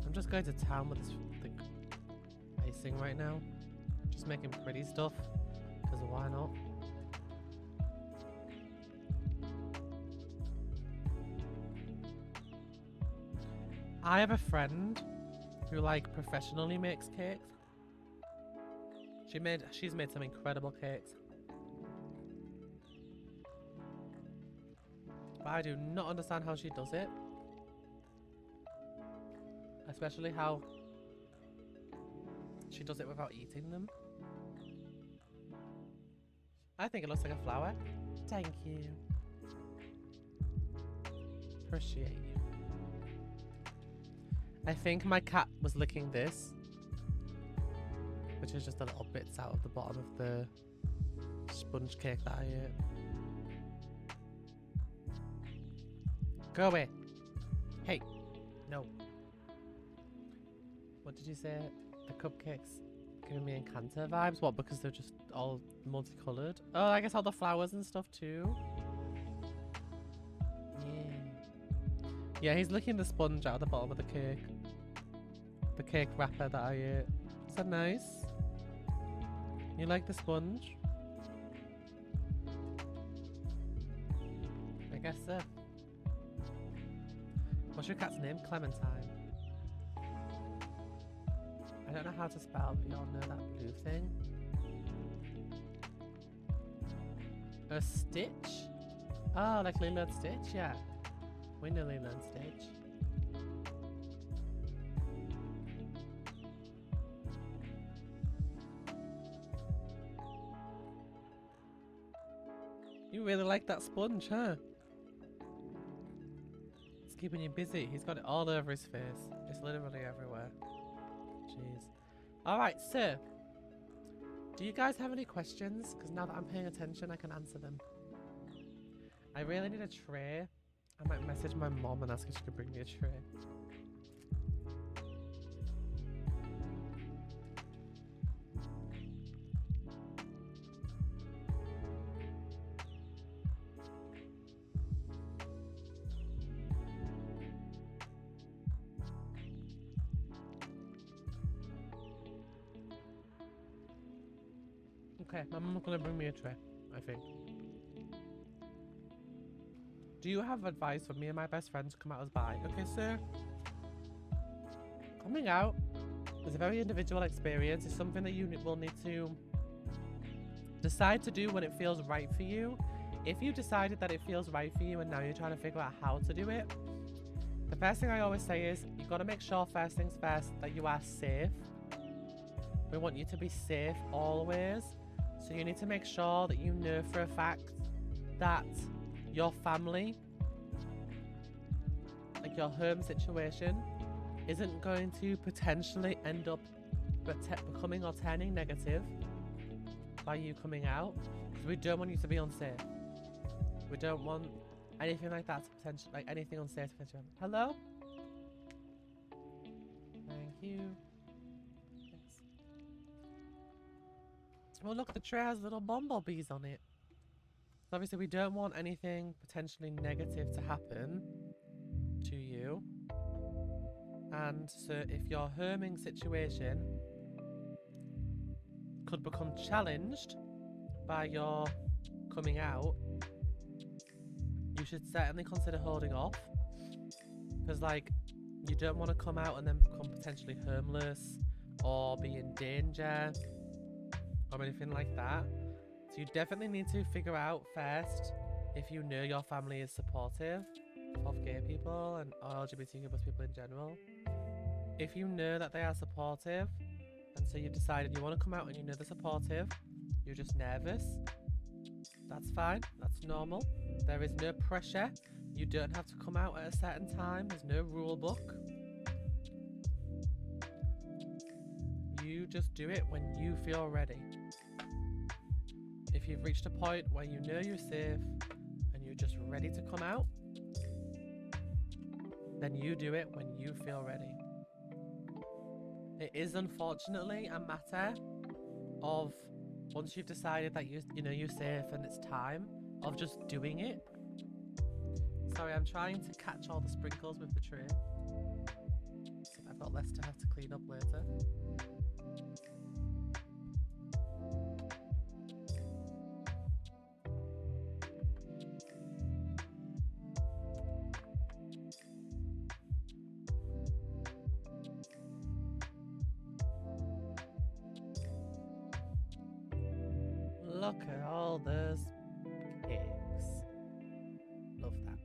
I'm just going to town with this icing right now. Just making pretty stuff. Because why not? I have a friend who like professionally makes cakes. She's made some incredible cakes. But I do not understand how she does it. Especially how she does it without eating them. I think it looks like a flower. Thank you. Appreciate you. I think my cat was licking this, which is just a little bits out of the bottom of the sponge cake that I ate. Go away. Hey. No. What did you say? The cupcakes giving me Encanto vibes? What, because they're just all multicolored? Oh, I guess all the flowers and stuff too. Yeah. Yeah, he's licking the sponge out of the bottom of the cake. The cake wrapper that I ate. Is that nice? You like the sponge? I guess so. What's your cat's name? Clementine. I don't know how to spell, but y'all know that blue thing. A Stitch? Oh, like Lilo and Stitch? Yeah. We know Lilo and Stitch. You really like that sponge, huh? It's keeping you busy. He's got it all over his face. It's literally everywhere. Jeez. Alright, so do you guys have any questions? Because now that I'm paying attention, I can answer them. I really need a tray. I might message my mom and ask if she could bring me a tray. Okay, my mom's gonna bring me a tray, I think. Do you have advice for me and my best friend to come out as bi? Okay, so coming out is a very individual experience. It's something that you will need to decide to do when it feels right for you. If you decided that it feels right for you and now you're trying to figure out how to do it, the first thing I always say is you've got to make sure first things first that you are safe. We want you to be safe always. So you need to make sure that you know for a fact that your family, like your home situation, isn't going to potentially end up becoming or turning negative by you coming out. Because we don't want you to be unsafe. We don't want anything like that to potentially, like anything unsafe to potentially. Hello? Thank you. Well, look, the tray has little bumblebees on it. So obviously we don't want anything potentially negative to happen to you. And so if your homing situation could become challenged by your coming out, you should certainly consider holding off. Because, like, you don't want to come out and then become potentially homeless or be in danger or anything like that. So you definitely need to figure out first if you know your family is supportive of gay people and LGBTQ plus people in general, if you know that they are supportive, and so you've decided you want to come out and you know they're supportive, you're just nervous, that's fine, that's normal. There is no pressure. You don't have to come out at a certain time. There's no rule book. You just do it when you feel ready. If you've reached a point where you know you're safe and you're just ready to come out, then you do it when you feel ready. It is unfortunately a matter of, once you've decided that you're safe and it's time, of just doing it. Sorry, I'm trying to catch all the sprinkles with the tray, so I've got less to have to clean up later. Look at all those pigs. Love that.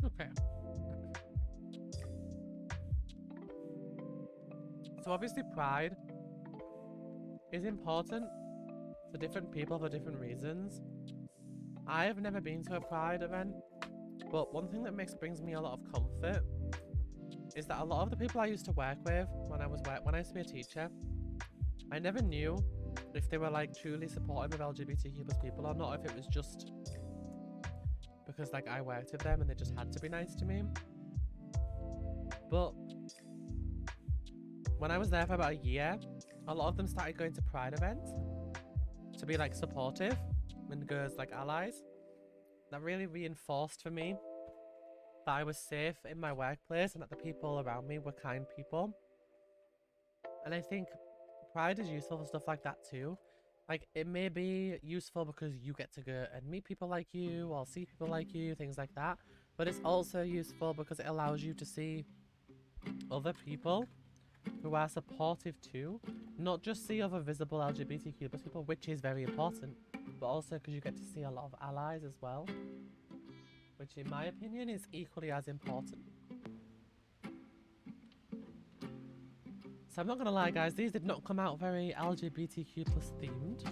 Okay. So obviously Pride is important to different people for different reasons. I have never been to a Pride event, but one thing that brings me a lot of comfort is that a lot of the people I used to work with when I used to be a teacher, I never knew if they were like truly supportive of LGBTQ plus people or not, if it was just because like I worked with them and they just had to be nice to me. But when I was there for about a year, a lot of them started going to Pride events to be like supportive and go as like allies. That really reinforced for me that I was safe in my workplace and that the people around me were kind people. And I think Pride is useful for stuff like that too. Like, it may be useful because you get to go and meet people like you or see people like you, things like that. But it's also useful because it allows you to see other people who are supportive too. Not just see other visible LGBTQ plus people, which is very important, but also because you get to see a lot of allies as well, which in my opinion is equally as important. So I'm not gonna lie guys, these did not come out very LGBTQ plus themed.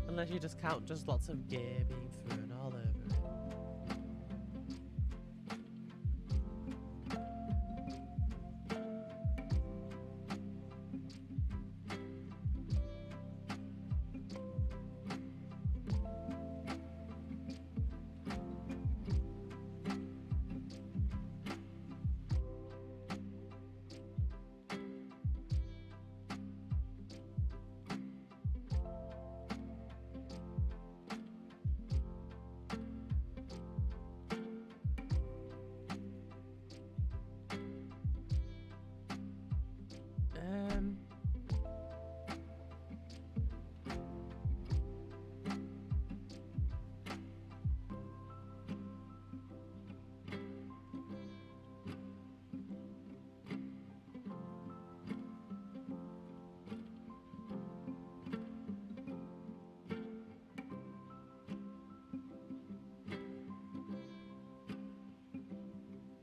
Unless you just count just lots of gay being thrown all over it.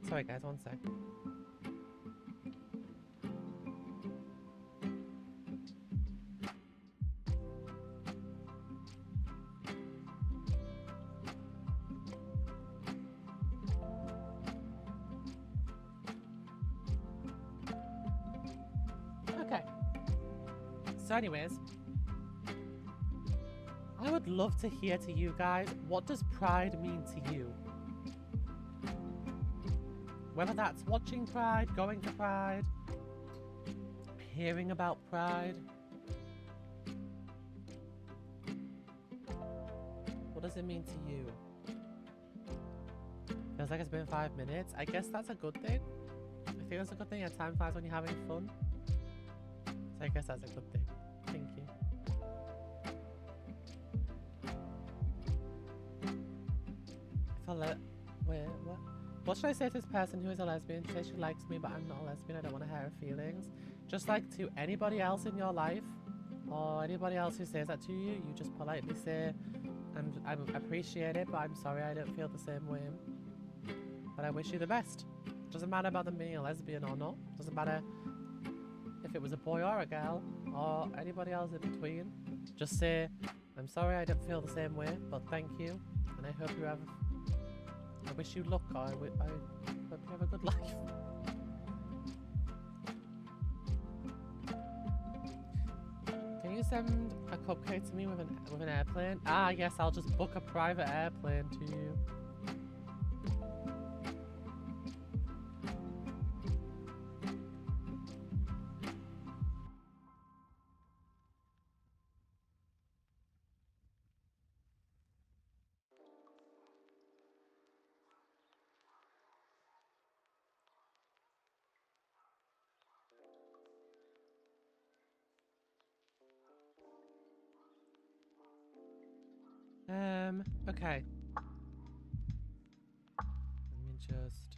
Sorry guys, one sec. Okay. So anyways, I would love to hear to you guys, what does Pride mean to you? Whether that's watching Pride, going to Pride, hearing about Pride. What does it mean to you? Feels like it's been 5 minutes. I guess that's a good thing. I think that's a good thing. Time flies when you're having fun. So I guess that's a good thing. Thank you. If I let... Wait, what? What should I say to this person who is a lesbian? Say she likes me, but I'm not a lesbian. I don't want to hurt her feelings. Just like to anybody else in your life, or anybody else who says that to you, you just politely say, I appreciate it, but I'm sorry I don't feel the same way. But I wish you the best. Doesn't matter about them being a lesbian or not. Doesn't matter if it was a boy or a girl, or anybody else in between. Just say, I'm sorry I don't feel the same way, but thank you, and I hope you have... I wish you luck, or I hope you have a good life. Can you send a cupcake to me with an airplane? Ah, yes, I'll just book a private airplane to you. Okay. Let me just...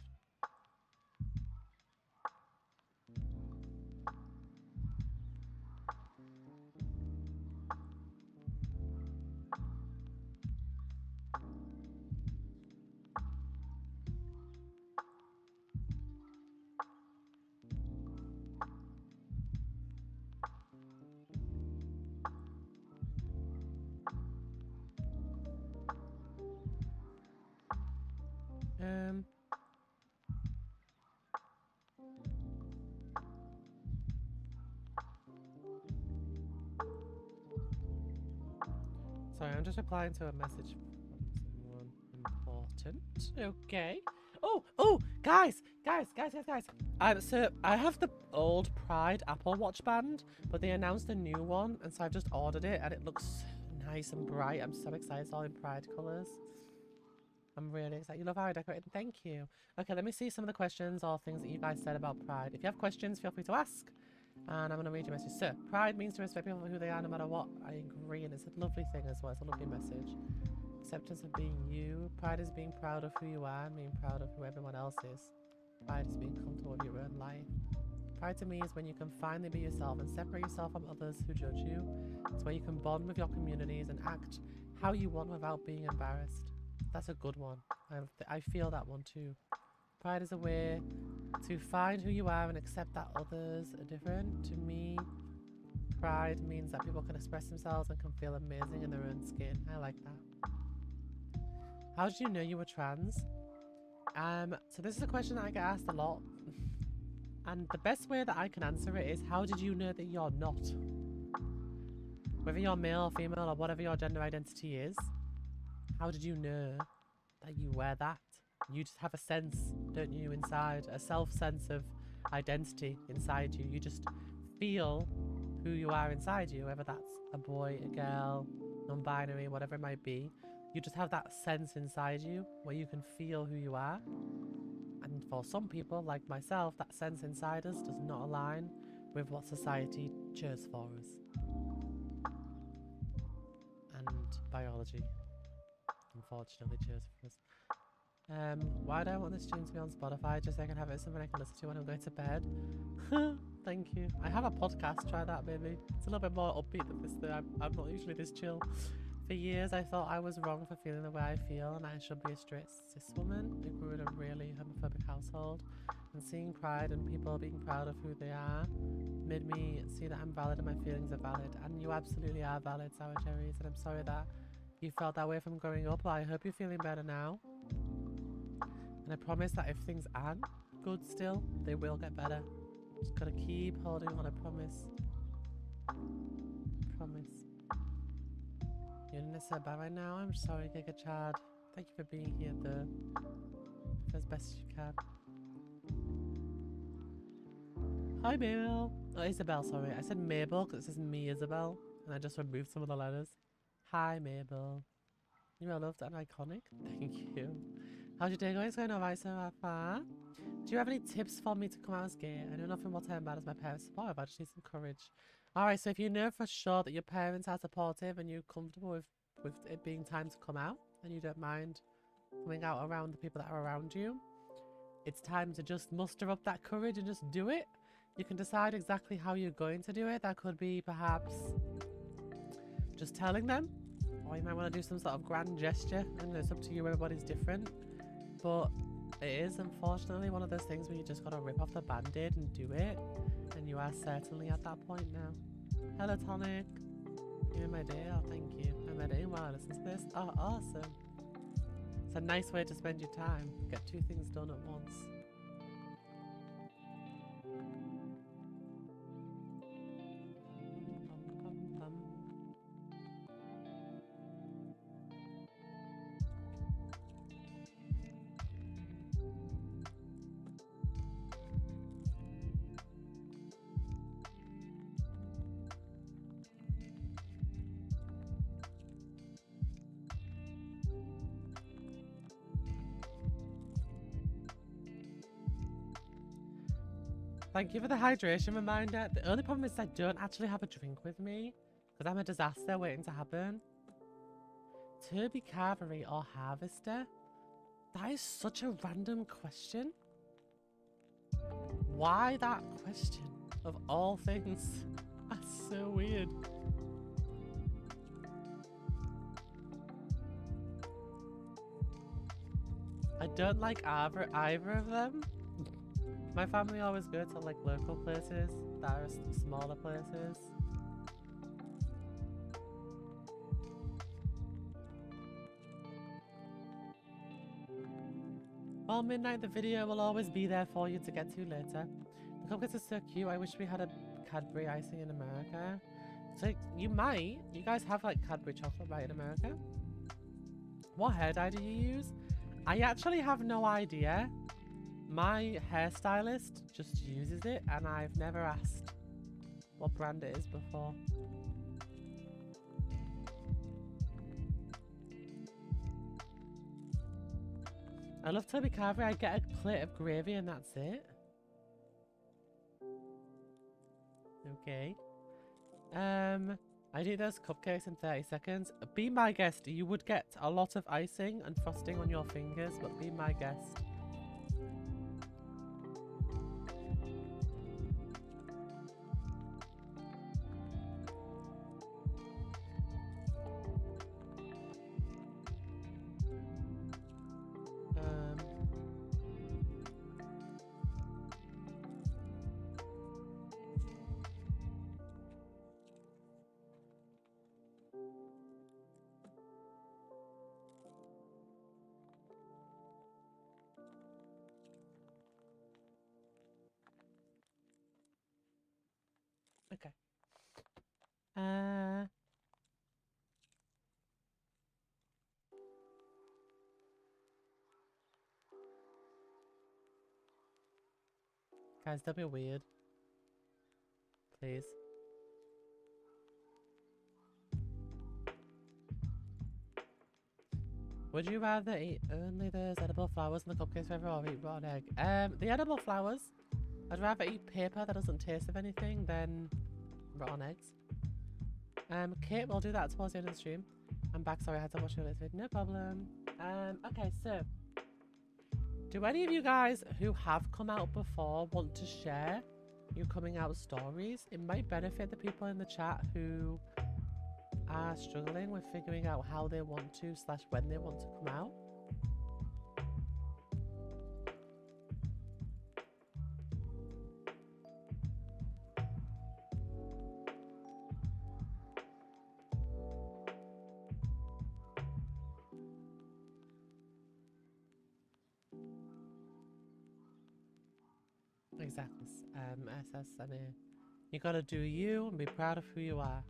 Sorry, I'm just replying to a message from someone important. Okay. Oh, guys. So I have the old Pride Apple Watch band, but they announced a new one, and so I've just ordered it, and it looks so nice and bright. I'm so excited. It's all in Pride colours. I'm really excited. You love how I decorated. Thank you. Okay, let me see some of the questions or things that you guys said about Pride. If you have questions, feel free to ask. And I'm going to read your message. So, pride means to respect people for who they are no matter what. I agree, and it's a lovely thing as well. It's a lovely message. Acceptance of being you. Pride is being proud of who you are and being proud of who everyone else is. Pride is being comfortable with your own life. Pride to me is when you can finally be yourself and separate yourself from others who judge you. It's where you can bond with your communities and act how you want without being embarrassed. That's a good one. I feel that one too. Pride is a way to find who you are and accept that others are different. To me, pride means that people can express themselves and can feel amazing in their own skin. I like that. How did you know you were trans? So this is a question that I get asked a lot. And the best way that I can answer it is, how did you know that you're not? Whether you're male or female or whatever your gender identity is, how did you know that you were that? You just have a sense, don't you, inside, a self-sense of identity inside you. You just feel who you are inside you, whether that's a boy, a girl, non-binary, whatever it might be. You just have that sense inside you where you can feel who you are. And for some people, like myself, that sense inside us does not align with what society chose for us. And biology, unfortunately, chose for us. Why do I want this tune to be on Spotify? Just so I can have it something I can listen to when I'm going to bed. Thank you. I have a podcast, try that maybe. It's a little bit more upbeat than this though. I'm not usually this chill. For years I thought I was wrong for feeling the way I feel and I should be a straight cis woman who grew in a really homophobic household. And seeing pride and people being proud of who they are made me see that I'm valid and my feelings are valid. And you absolutely are valid, Sour Cherries, and I'm sorry that you felt that way from growing up, but I hope you're feeling better now. And I promise that if things aren't good still, they will get better. Just gotta keep holding on, I promise. Promise. Your internet's so bad right now. I'm sorry, Giga Chad. Thank you for being here though. As best you can. Hi Mabel. Oh, Isabel, sorry. I said Mabel because it says me Isabel. And I just removed some of the letters. Hi Mabel. You are loved and iconic. Thank you. How's your day going? It's going alright so far. Do you have any tips for me to come out as gay? I know nothing will turn bad as my parents supportive. I just need some courage. Alright, so if you know for sure that your parents are supportive and you're comfortable with it being time to come out and you don't mind coming out around the people that are around you, it's time to just muster up that courage and just do it. You can decide exactly how you're going to do it. That could be perhaps just telling them, or you might want to do some sort of grand gesture. And it's up to you, everybody's different. But it is unfortunately one of those things where you just gotta rip off the band-aid and do it. And you are certainly at that point now. Hello, Tonic. You in my day? Oh, thank you. Am I doing while I listen to this? Oh, awesome. It's a nice way to spend your time. Get two things done at once. Thank you for the hydration reminder. The only problem is I don't actually have a drink with me because I'm a disaster waiting to happen. Turby Carvery or Harvester? That is such a random question. Why that question? Of all things. That's so weird. I don't like either of them. My family always go to like local places that are smaller places. Well, midnight, the video will always be there for you to get to later. The cupcakes are so cute. I wish we had a Cadbury icing in America. So you guys have like Cadbury chocolate right in America? What hair dye do you use? I actually have no idea. My hairstylist just uses it and I've never asked what brand it is before. I love Toby Carvery. I get a plate of gravy and that's it. Okay. I do those cupcakes in 30 seconds. Be my guest. You would get a lot of icing and frosting on your fingers, but be my guest. Okay. Guys, don't be weird. Please. Would you rather eat only those edible flowers and the cupcakes forever or eat raw egg? The edible flowers. I'd rather eat paper that doesn't taste of anything than rotten eggs. Kate, we'll do that towards the end of the stream. I'm back, sorry I had to watch your latest video. No problem. Okay, so do any of you guys who have come out before want to share your coming out stories? It might benefit the people in the chat who are struggling with figuring out how they want to / when they want to come out. Exactly. SSNA. You gotta do you and be proud of who you are.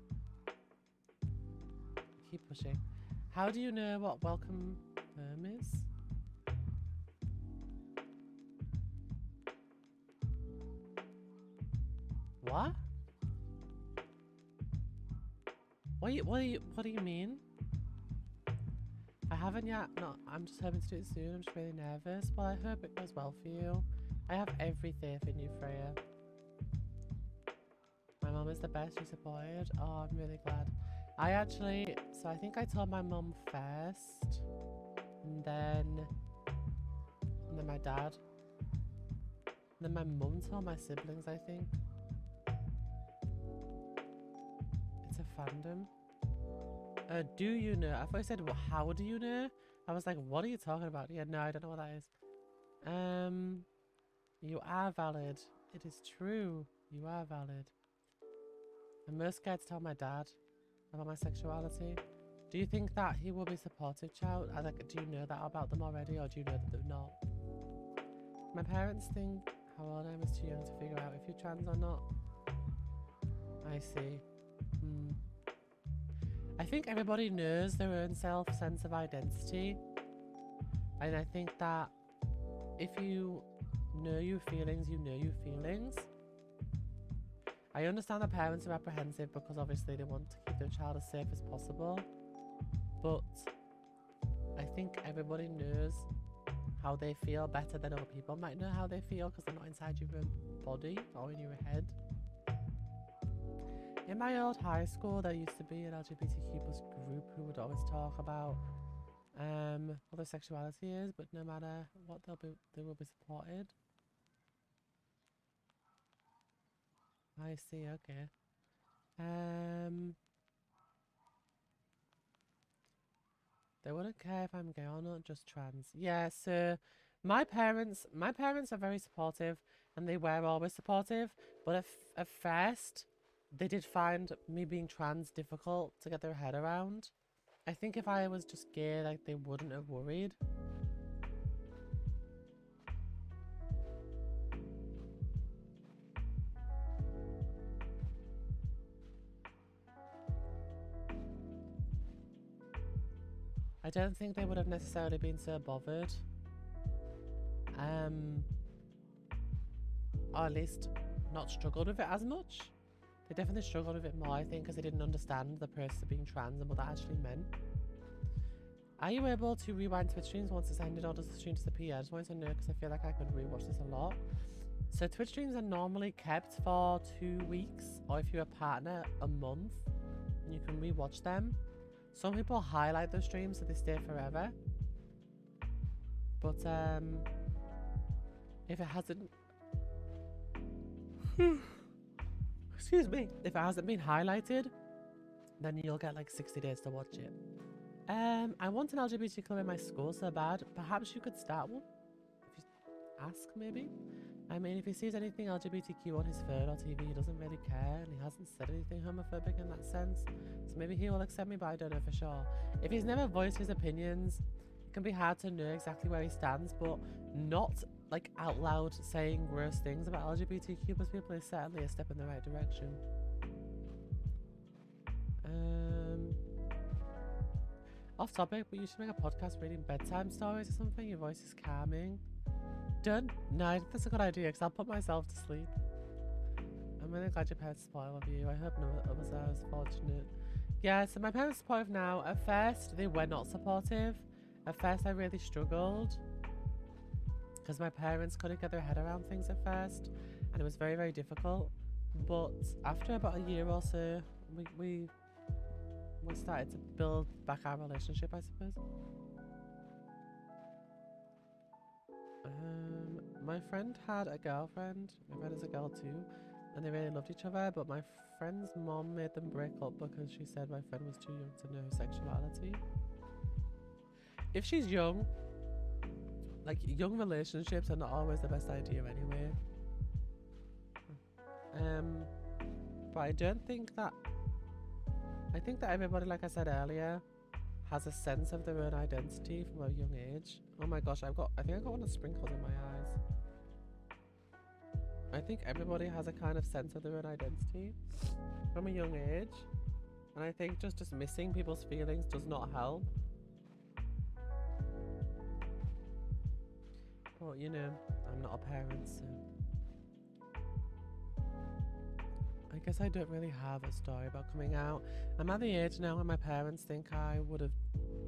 Keep pushing. How do you know what welcome home is? What? What do you mean? I haven't yet. No, I'm just hoping to do it soon. I'm just really nervous. Well, I hope it goes well for you. I have every faith in you, Freya. My mum is the best. She's supported. Oh, I'm really glad. So I think I told my mum first, and then my dad. And then my mum told my siblings, I think. It's a fandom. Do you know? I thought I said, well, how do you know? I was like, what are you talking about? Yeah, no, I don't know what that is. You are valid. It is true. You are valid. I'm most scared to tell my dad about my sexuality. Do you think that he will be supportive, child? Do you know that about them already, or do you know that they're not? My parents think how old I was too young to figure out if you're trans or not. I see. I think everybody knows their own sense of identity. And I think that if you know your feelings, you know your feelings. I understand that parents are apprehensive because obviously they want to keep their child as safe as possible. But I think everybody knows how they feel better than other people might know how they feel because they're not inside your own body or in your head. In my old high school, there used to be an LGBTQ plus group who would always talk about what their sexuality is, but no matter what, they will be supported. I see, okay. They wouldn't care if I'm gay or not, just trans. Yeah, so my parents are very supportive, and they were always supportive, but at first they did find me being trans difficult to get their head around. I think if I was just gay, like, they wouldn't have worried. I don't think they would have necessarily been so bothered. Or at least not struggled with it as much. They definitely struggled with it more, I think, because they didn't understand the process of being trans and what that actually meant. Are you able to rewind Twitch streams once it's ended, or does the stream disappear? I just wanted to know because I feel like I could rewatch this a lot. So Twitch streams are normally kept for 2 weeks, or if you're a partner, a month, and you can rewatch them. Some people highlight those streams so they stay forever. But if it hasn't excuse me, if it hasn't been highlighted, then you'll get like 60 days to watch it. I want an LGBT club in my school so bad. Perhaps you could start one? If you ask, maybe? I mean, if he sees anything LGBTQ on his phone or TV, he doesn't really care, and he hasn't said anything homophobic in that sense. So maybe he will accept me, but I don't know for sure. If he's never voiced his opinions, it can be hard to know exactly where he stands, but not like out loud saying gross things about LGBTQ plus people is certainly a step in the right direction. Off topic, but you should make a podcast reading bedtime stories or something. Your voice is calming. Done? No, I think that's a good idea because I'll put myself to sleep. I'm really glad your parents spoiled you. I hope none of us are as fortunate. Yeah, so my parents are supportive now. At first, they were not supportive. At first, I really struggled because my parents couldn't get their head around things at first, and it was very, very difficult. But after about a year or so, we started to build back our relationship, I suppose. My friend had a girlfriend. My friend is a girl too, and they really loved each other, but my friend's mom made them break up because she said my friend was too young to know her sexuality. If she's young, like, young relationships are not always the best idea anyway. But I don't think that... I think that everybody, like I said earlier, has a sense of their own identity from a young age. Oh my gosh, I think I got one of the sprinkles in my eyes. I think everybody has a kind of sense of their own identity from a young age. And I think just dismissing people's feelings does not help. But, you know, I'm not a parent, so... I guess I don't really have a story about coming out. I'm at the age now where my parents think I would have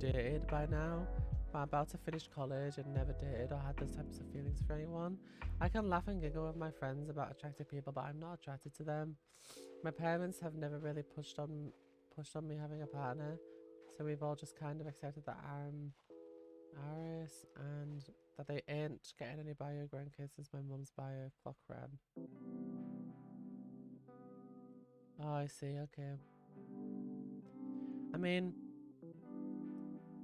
dated by now. But I'm about to finish college and never dated or had those types of feelings for anyone. I can laugh and giggle with my friends about attractive people, but I'm not attracted to them. My parents have never really pushed on me having a partner, so we've all just kind of accepted that I'm Aris and that they ain't getting any bio grandkids since my mum's bio clock ran. Oh, I see, okay. I mean,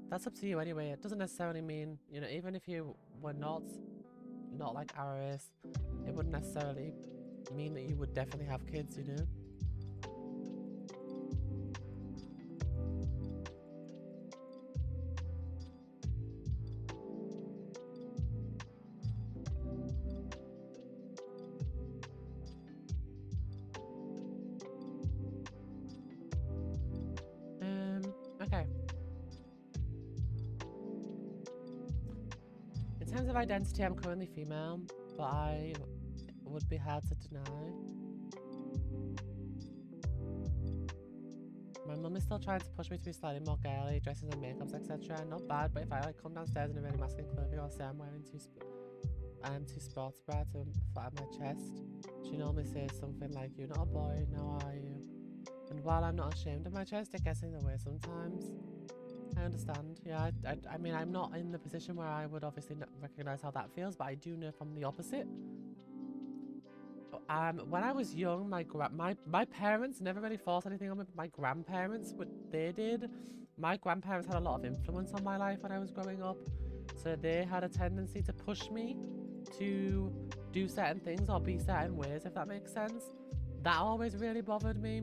that's up to you anyway. It doesn't necessarily mean, you know, even if you were not like Aris, it wouldn't necessarily mean that you would definitely have kids, you know? Okay. In terms of identity, I'm currently female, but I would be hard to deny. My mum is still trying to push me to be slightly more girly, dresses and makeups, etc. Not bad, but if I like come downstairs in a really masculine clothing or say I'm wearing two sports bra to flatter my chest, she normally says something like, "You're not a boy, now are you?" And while I'm not ashamed of my chest, it gets in the way sometimes. I understand. Yeah, I mean, I'm not in the position where I would obviously not recognize how that feels, but I do know from the opposite. When I was young, my parents never really forced anything on me, but my grandparents, what they did, my grandparents had a lot of influence on my life when I was growing up. So they had a tendency to push me to do certain things or be certain ways, if that makes sense. That always really bothered me.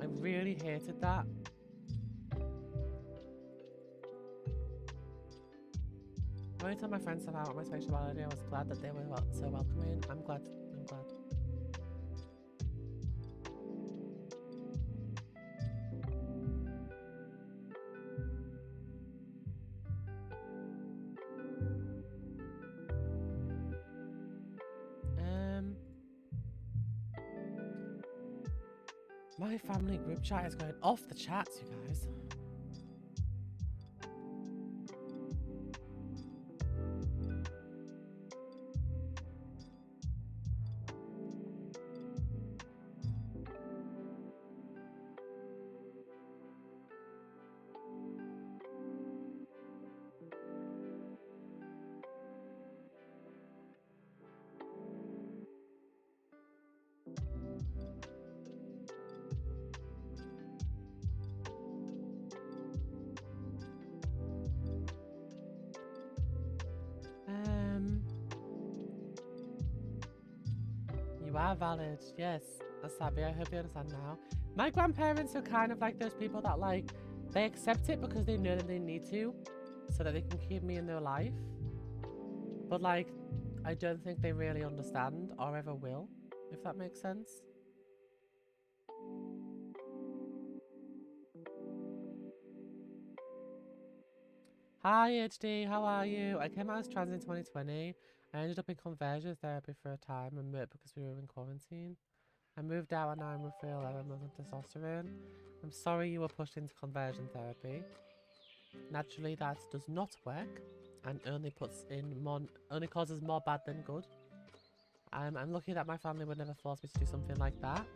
I really hated that. When I told my friends about my sexuality, I was glad that they were so welcoming. I'm glad. My family group chat is going off the charts, you guys. You are valid, yes. Sabi, I hope you understand now. My grandparents are kind of like those people that like, they accept it because they know that they need to, so that they can keep me in their life. But like, I don't think they really understand or ever will, if that makes sense. Hi HD, how are you? I came out as trans in 2020. I ended up in conversion therapy for a time and moved because we were in quarantine. I moved out and now I'm with 11 months of testosterone. I'm sorry you were pushed into conversion therapy. Naturally, that does not work and only causes more bad than good. I'm lucky that my family would never force me to do something like that.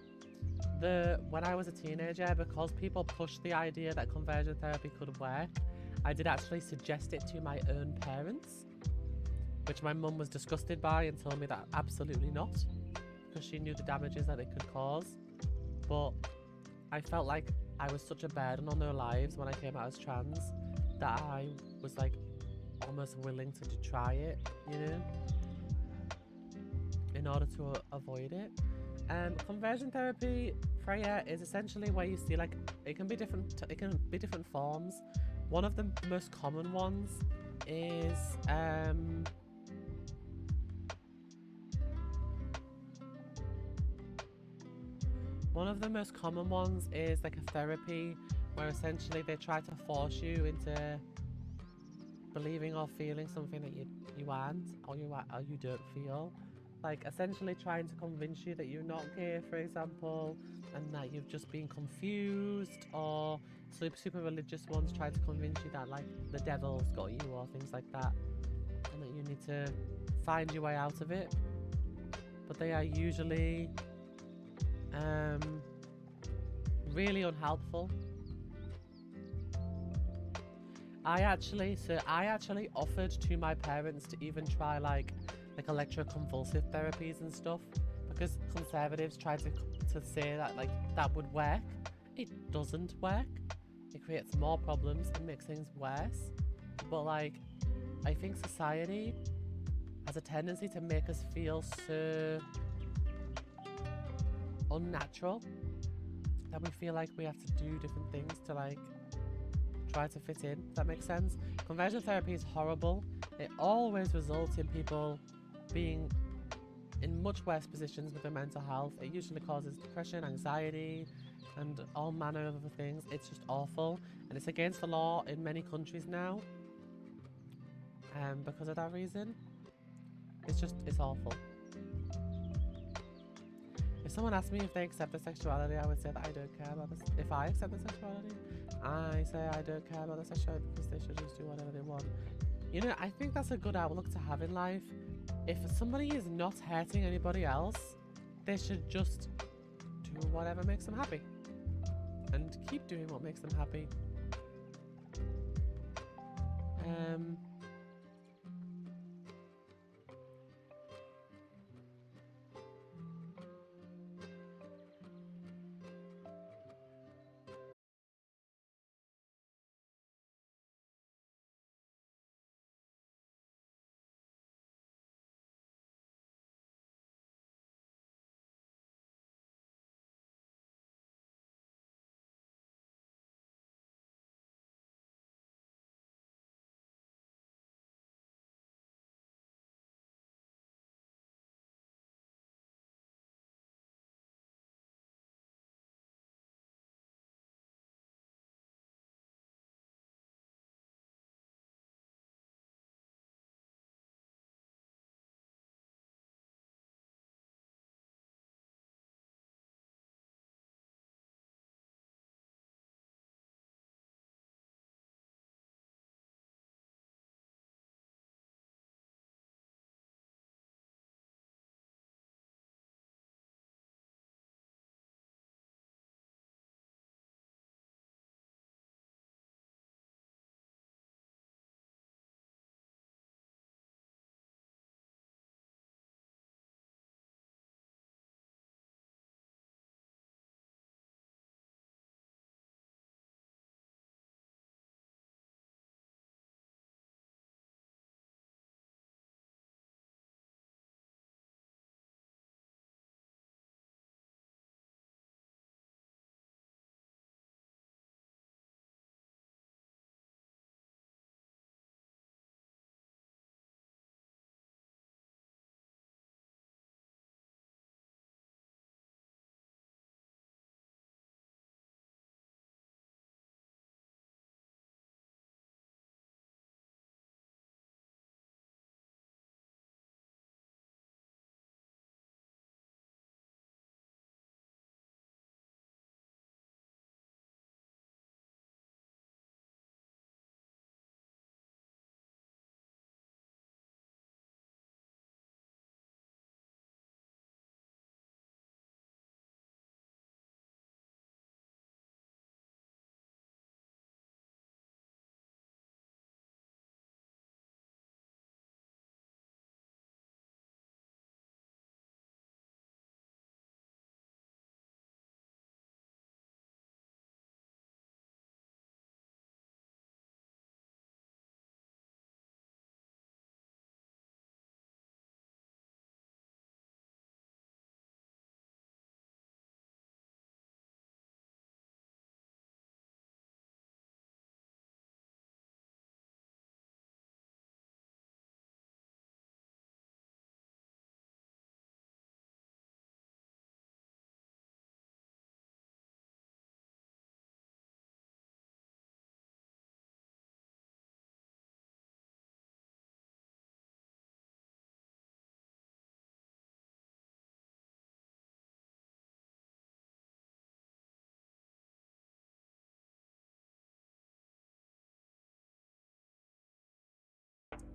When I was a teenager, because people pushed the idea that conversion therapy could work, I did actually suggest it to my own parents, which my mum was disgusted by and told me that absolutely not, because she knew the damages that it could cause. But I felt like I was such a burden on their lives when I came out as trans that I was like almost willing to try it, you know, in order to avoid it. Conversion therapy, Freya, is essentially where you see like it can be different forms. One of the most common ones is like a therapy where essentially they try to force you into believing or feeling something that you aren't or you don't feel. Like essentially trying to convince you that you're not gay, for example, and that you've just been confused, or super religious ones try to convince you that like the devil's got you or things like that, and that you need to find your way out of it. But they are usually really unhelpful. I actually offered to my parents to even try like electroconvulsive therapies and stuff, because conservatives try to say that like that would work. It doesn't work. It creates more problems and makes things worse. But like, I think society has a tendency to make us feel so unnatural that we feel like we have to do different things to like try to fit in. Does that make sense? Conversion therapy is horrible. It always results in people being in much worse positions with their mental health. It usually causes depression, anxiety, and all manner of other things. It's just awful, and it's against the law in many countries now. Because of that reason, it's awful. If someone asked me if they accept their sexuality, I would say that I don't care about this. If I accept their sexuality, I say I don't care about their sexuality because they should just do whatever they want. You know, I think that's a good outlook to have in life. If somebody is not hurting anybody else, they should just do whatever makes them happy. And keep doing what makes them happy.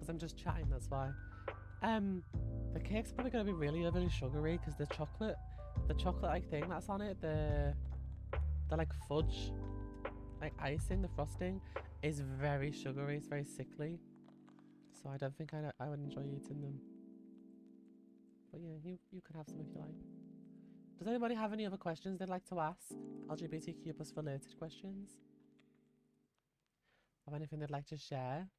Because I'm just chatting, that's why. The cake's probably going to be really overly sugary because the chocolate like thing that's on it, the like fudge, like icing, the frosting, is very sugary. It's very sickly. So I don't think I would enjoy eating them. But yeah, you can have some if you like. Does anybody have any other questions they'd like to ask? LGBTQ plus related questions? Or anything they'd like to share?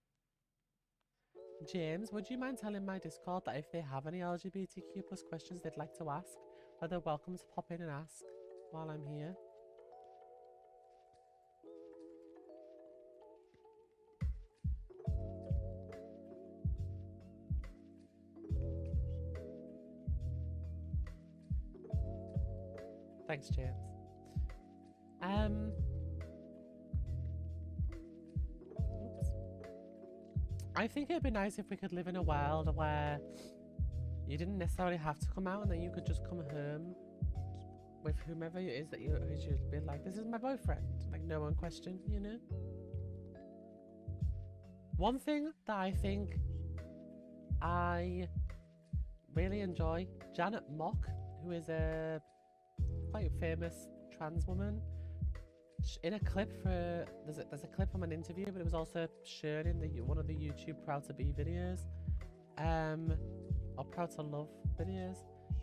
James, would you mind telling my Discord that if they have any LGBTQ plus questions they'd like to ask, that they're welcome to pop in and ask while I'm here? Thanks, James. Oops. I think it'd be nice if we could live in a world where you didn't necessarily have to come out and that you could just come home with whomever it is that who's you'd be like, this is my boyfriend. Like, no one question, you know? One thing that I think I really enjoy, Janet Mock, who is a quite famous trans woman, in a clip for there's a clip from an interview, but it was also shared in one of the YouTube Proud to Be videos, or Proud to Love videos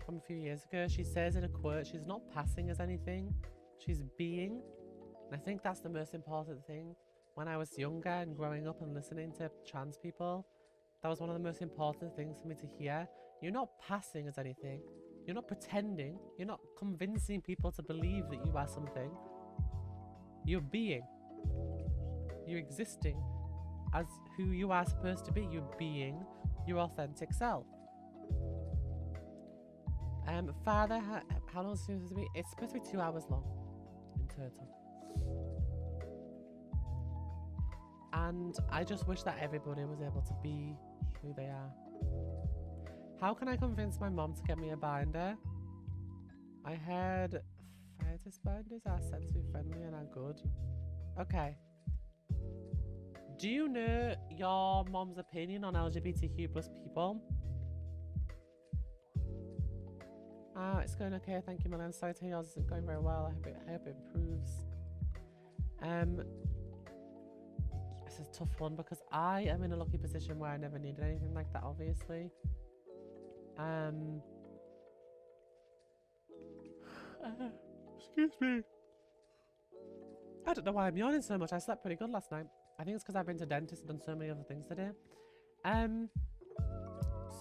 from a few years ago. She says in a quote, she's not passing as anything, she's being. And I think that's the most important thing. When I was younger and growing up and listening to trans people, that was one of the most important things for me to hear. You're not passing as anything. You're not pretending. You're not convincing people to believe that you are something. You're being. You're existing as who you are supposed to be. You're being your authentic self. Father, how long is it supposed to be? It's supposed to be 2 hours long in total. And I just wish that everybody was able to be who they are. How can I convince my mom to get me a binder? I heard Firetis binders are sensory friendly and are good. Okay. Do you know your mom's opinion on LGBTQ plus people? It's going okay, thank you, Melanie. I'm sorry to hear yours isn't going very well. I hope it improves. This is a tough one because I am in a lucky position where I never needed anything like that, obviously. Excuse me. I don't know why I'm yawning so much. I slept pretty good last night. I think it's because I've been to dentist and done so many other things today.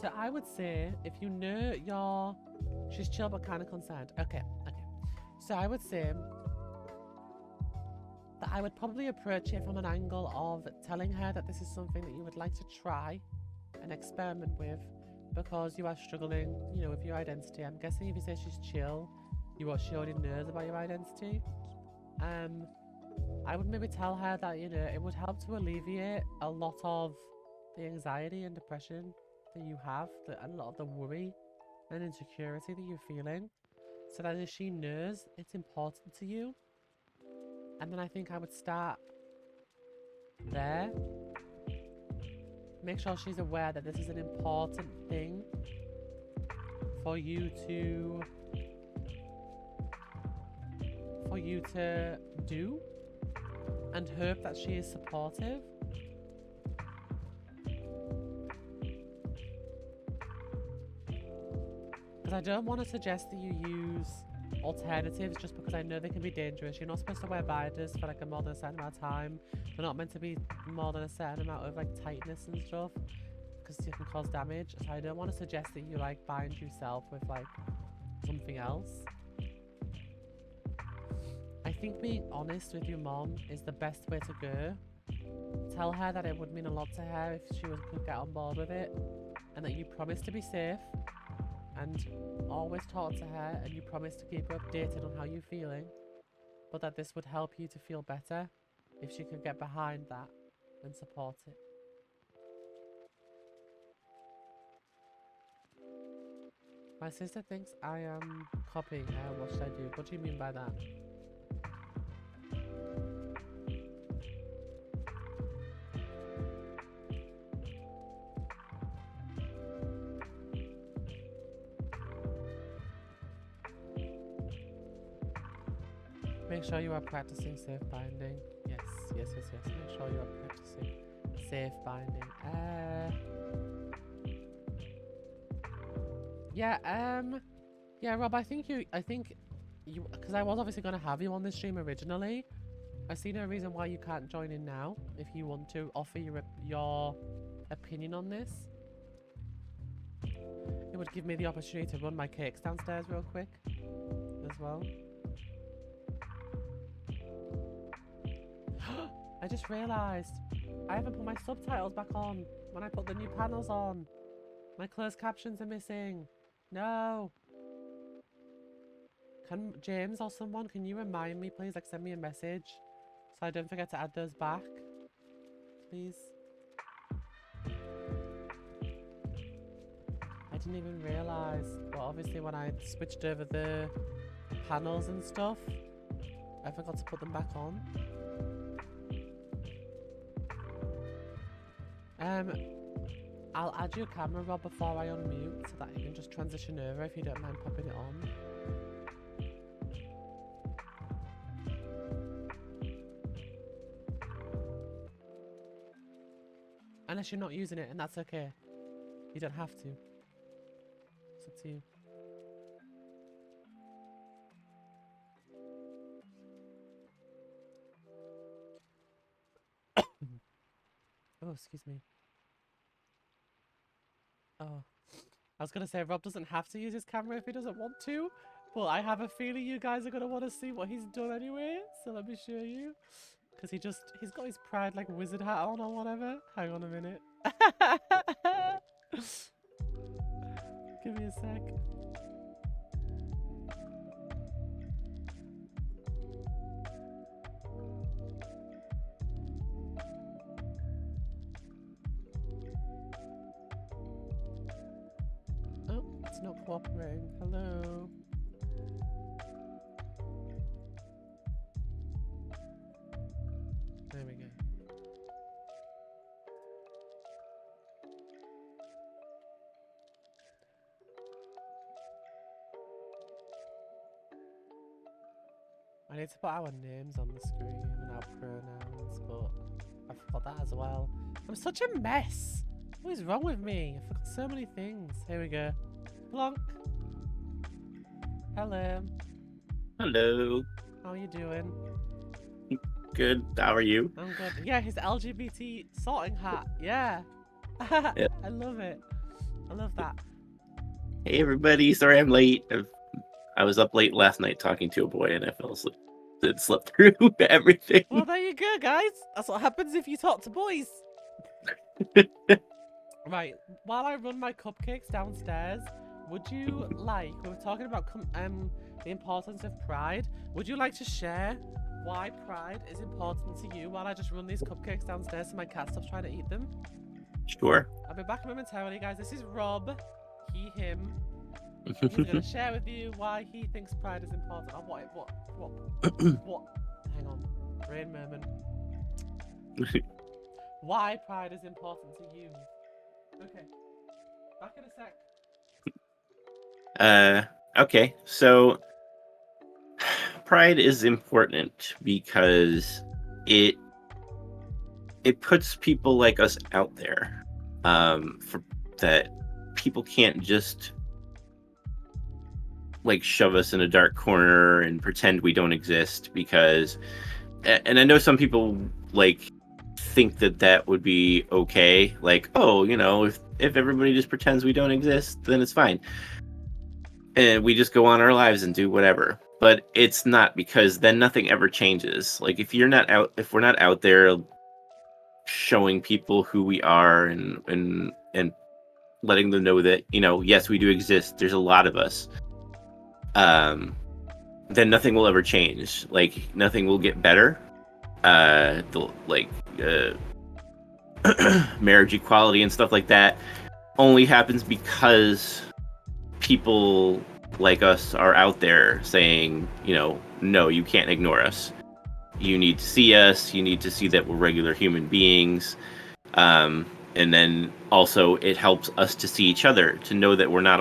So I would say if you know she's chill but kind of concerned. Okay. So I would say that I would probably approach it from an angle of telling her that this is something that you would like to try and experiment with because you are struggling, you know, with your identity. I'm guessing if you say she's chill, she already knows about your identity. I would maybe tell her that, you know, it would help to alleviate a lot of the anxiety and depression that you have, and a lot of the worry and insecurity that you're feeling, so that if she knows it's important to you. And then I think I would start there. Make sure she's aware that this is an important thing for you to do, and hope that she is supportive. Because I don't want to suggest that you use alternatives just because I know they can be dangerous. You're not supposed to wear binders for like more than a certain amount of time. They're not meant to be more than a certain amount of like tightness and stuff, because it can cause damage. So I don't want to suggest that you like bind yourself with like something else. I think being honest with your mom is the best way to go. Tell her that it would mean a lot to her if she could get on board with it, and that you promise to be safe and always talk to her, and you promise to keep her updated on how you're feeling, but that this would help you to feel better if she could get behind that and support it. My sister thinks I am copying her. What should I do? What do you mean by that? Make sure you are practicing safe binding. Yes. Make sure you are practicing safe binding. Yeah, Rob, I think you, because I was obviously going to have you on this stream originally. I see no reason why you can't join in now if you want to offer your opinion on this. It would give me the opportunity to run my cakes downstairs real quick as well. I just realised I haven't put my subtitles back on when I put the new panels on. My closed captions are missing. No. Can James or someone, can you remind me, please? Like, send me a message so I don't forget to add those back, please. I didn't even realise, but obviously when I switched over the panels and stuff, I forgot to put them back on. I'll add your camera, Rob, before I unmute so that you can just transition over if you don't mind popping it on. Unless you're not using it, and that's okay. You don't have to. It's up to you. Oh, excuse me. Oh. I was going to say, Rob doesn't have to use his camera if he doesn't want to, but I have a feeling you guys are going to want to see what he's done anyway, so let me show you. Because he's got his pride like wizard hat on or whatever. Hang on a minute. Give me a sec. Oh, it's not cooperating. Hello. There we go. I need to put our names on the screen and our pronouns, but I forgot that as well. I'm such a mess. What is wrong with me? I forgot so many things. Here we go. Plonk. Hello. Hello. How are you doing? Good. How are you? I'm good. Yeah, his LGBT sorting hat. Yeah. Yep. I love it. I love that. Hey, everybody. Sorry I'm late. I was up late last night talking to a boy and I fell asleep. It slept through everything. Well, there you go, guys. That's what happens if you talk to boys. Right. While I run my cupcakes downstairs, would you like, we were talking about the importance of pride. Would you like to share why pride is important to you while I just run these cupcakes downstairs so my cat stops trying to eat them? Sure. I'll be back momentarily, guys. This is Rob. He, him. He's going to share with you why he thinks pride is important. Oh, what? Hang on. Brain moment. Why pride is important to you. Okay. Back in a sec. Okay. So pride is important because it puts people like us out there. For that people can't just like shove us in a dark corner and pretend we don't exist, because, and I know some people like think that would be okay, like, oh, you know, if everybody just pretends we don't exist, then it's fine and we just go on our lives and do whatever. But it's not, because then nothing ever changes. Like if we're not out there showing people who we are and letting them know that, you know, yes, we do exist, there's a lot of us, then nothing will ever change. Like nothing will get better. Marriage equality and stuff like that only happens because people like us are out there saying, you know, no, you can't ignore us. You need to see us. You need to see that we're regular human beings. And then also it helps us to see each other, to know that we're not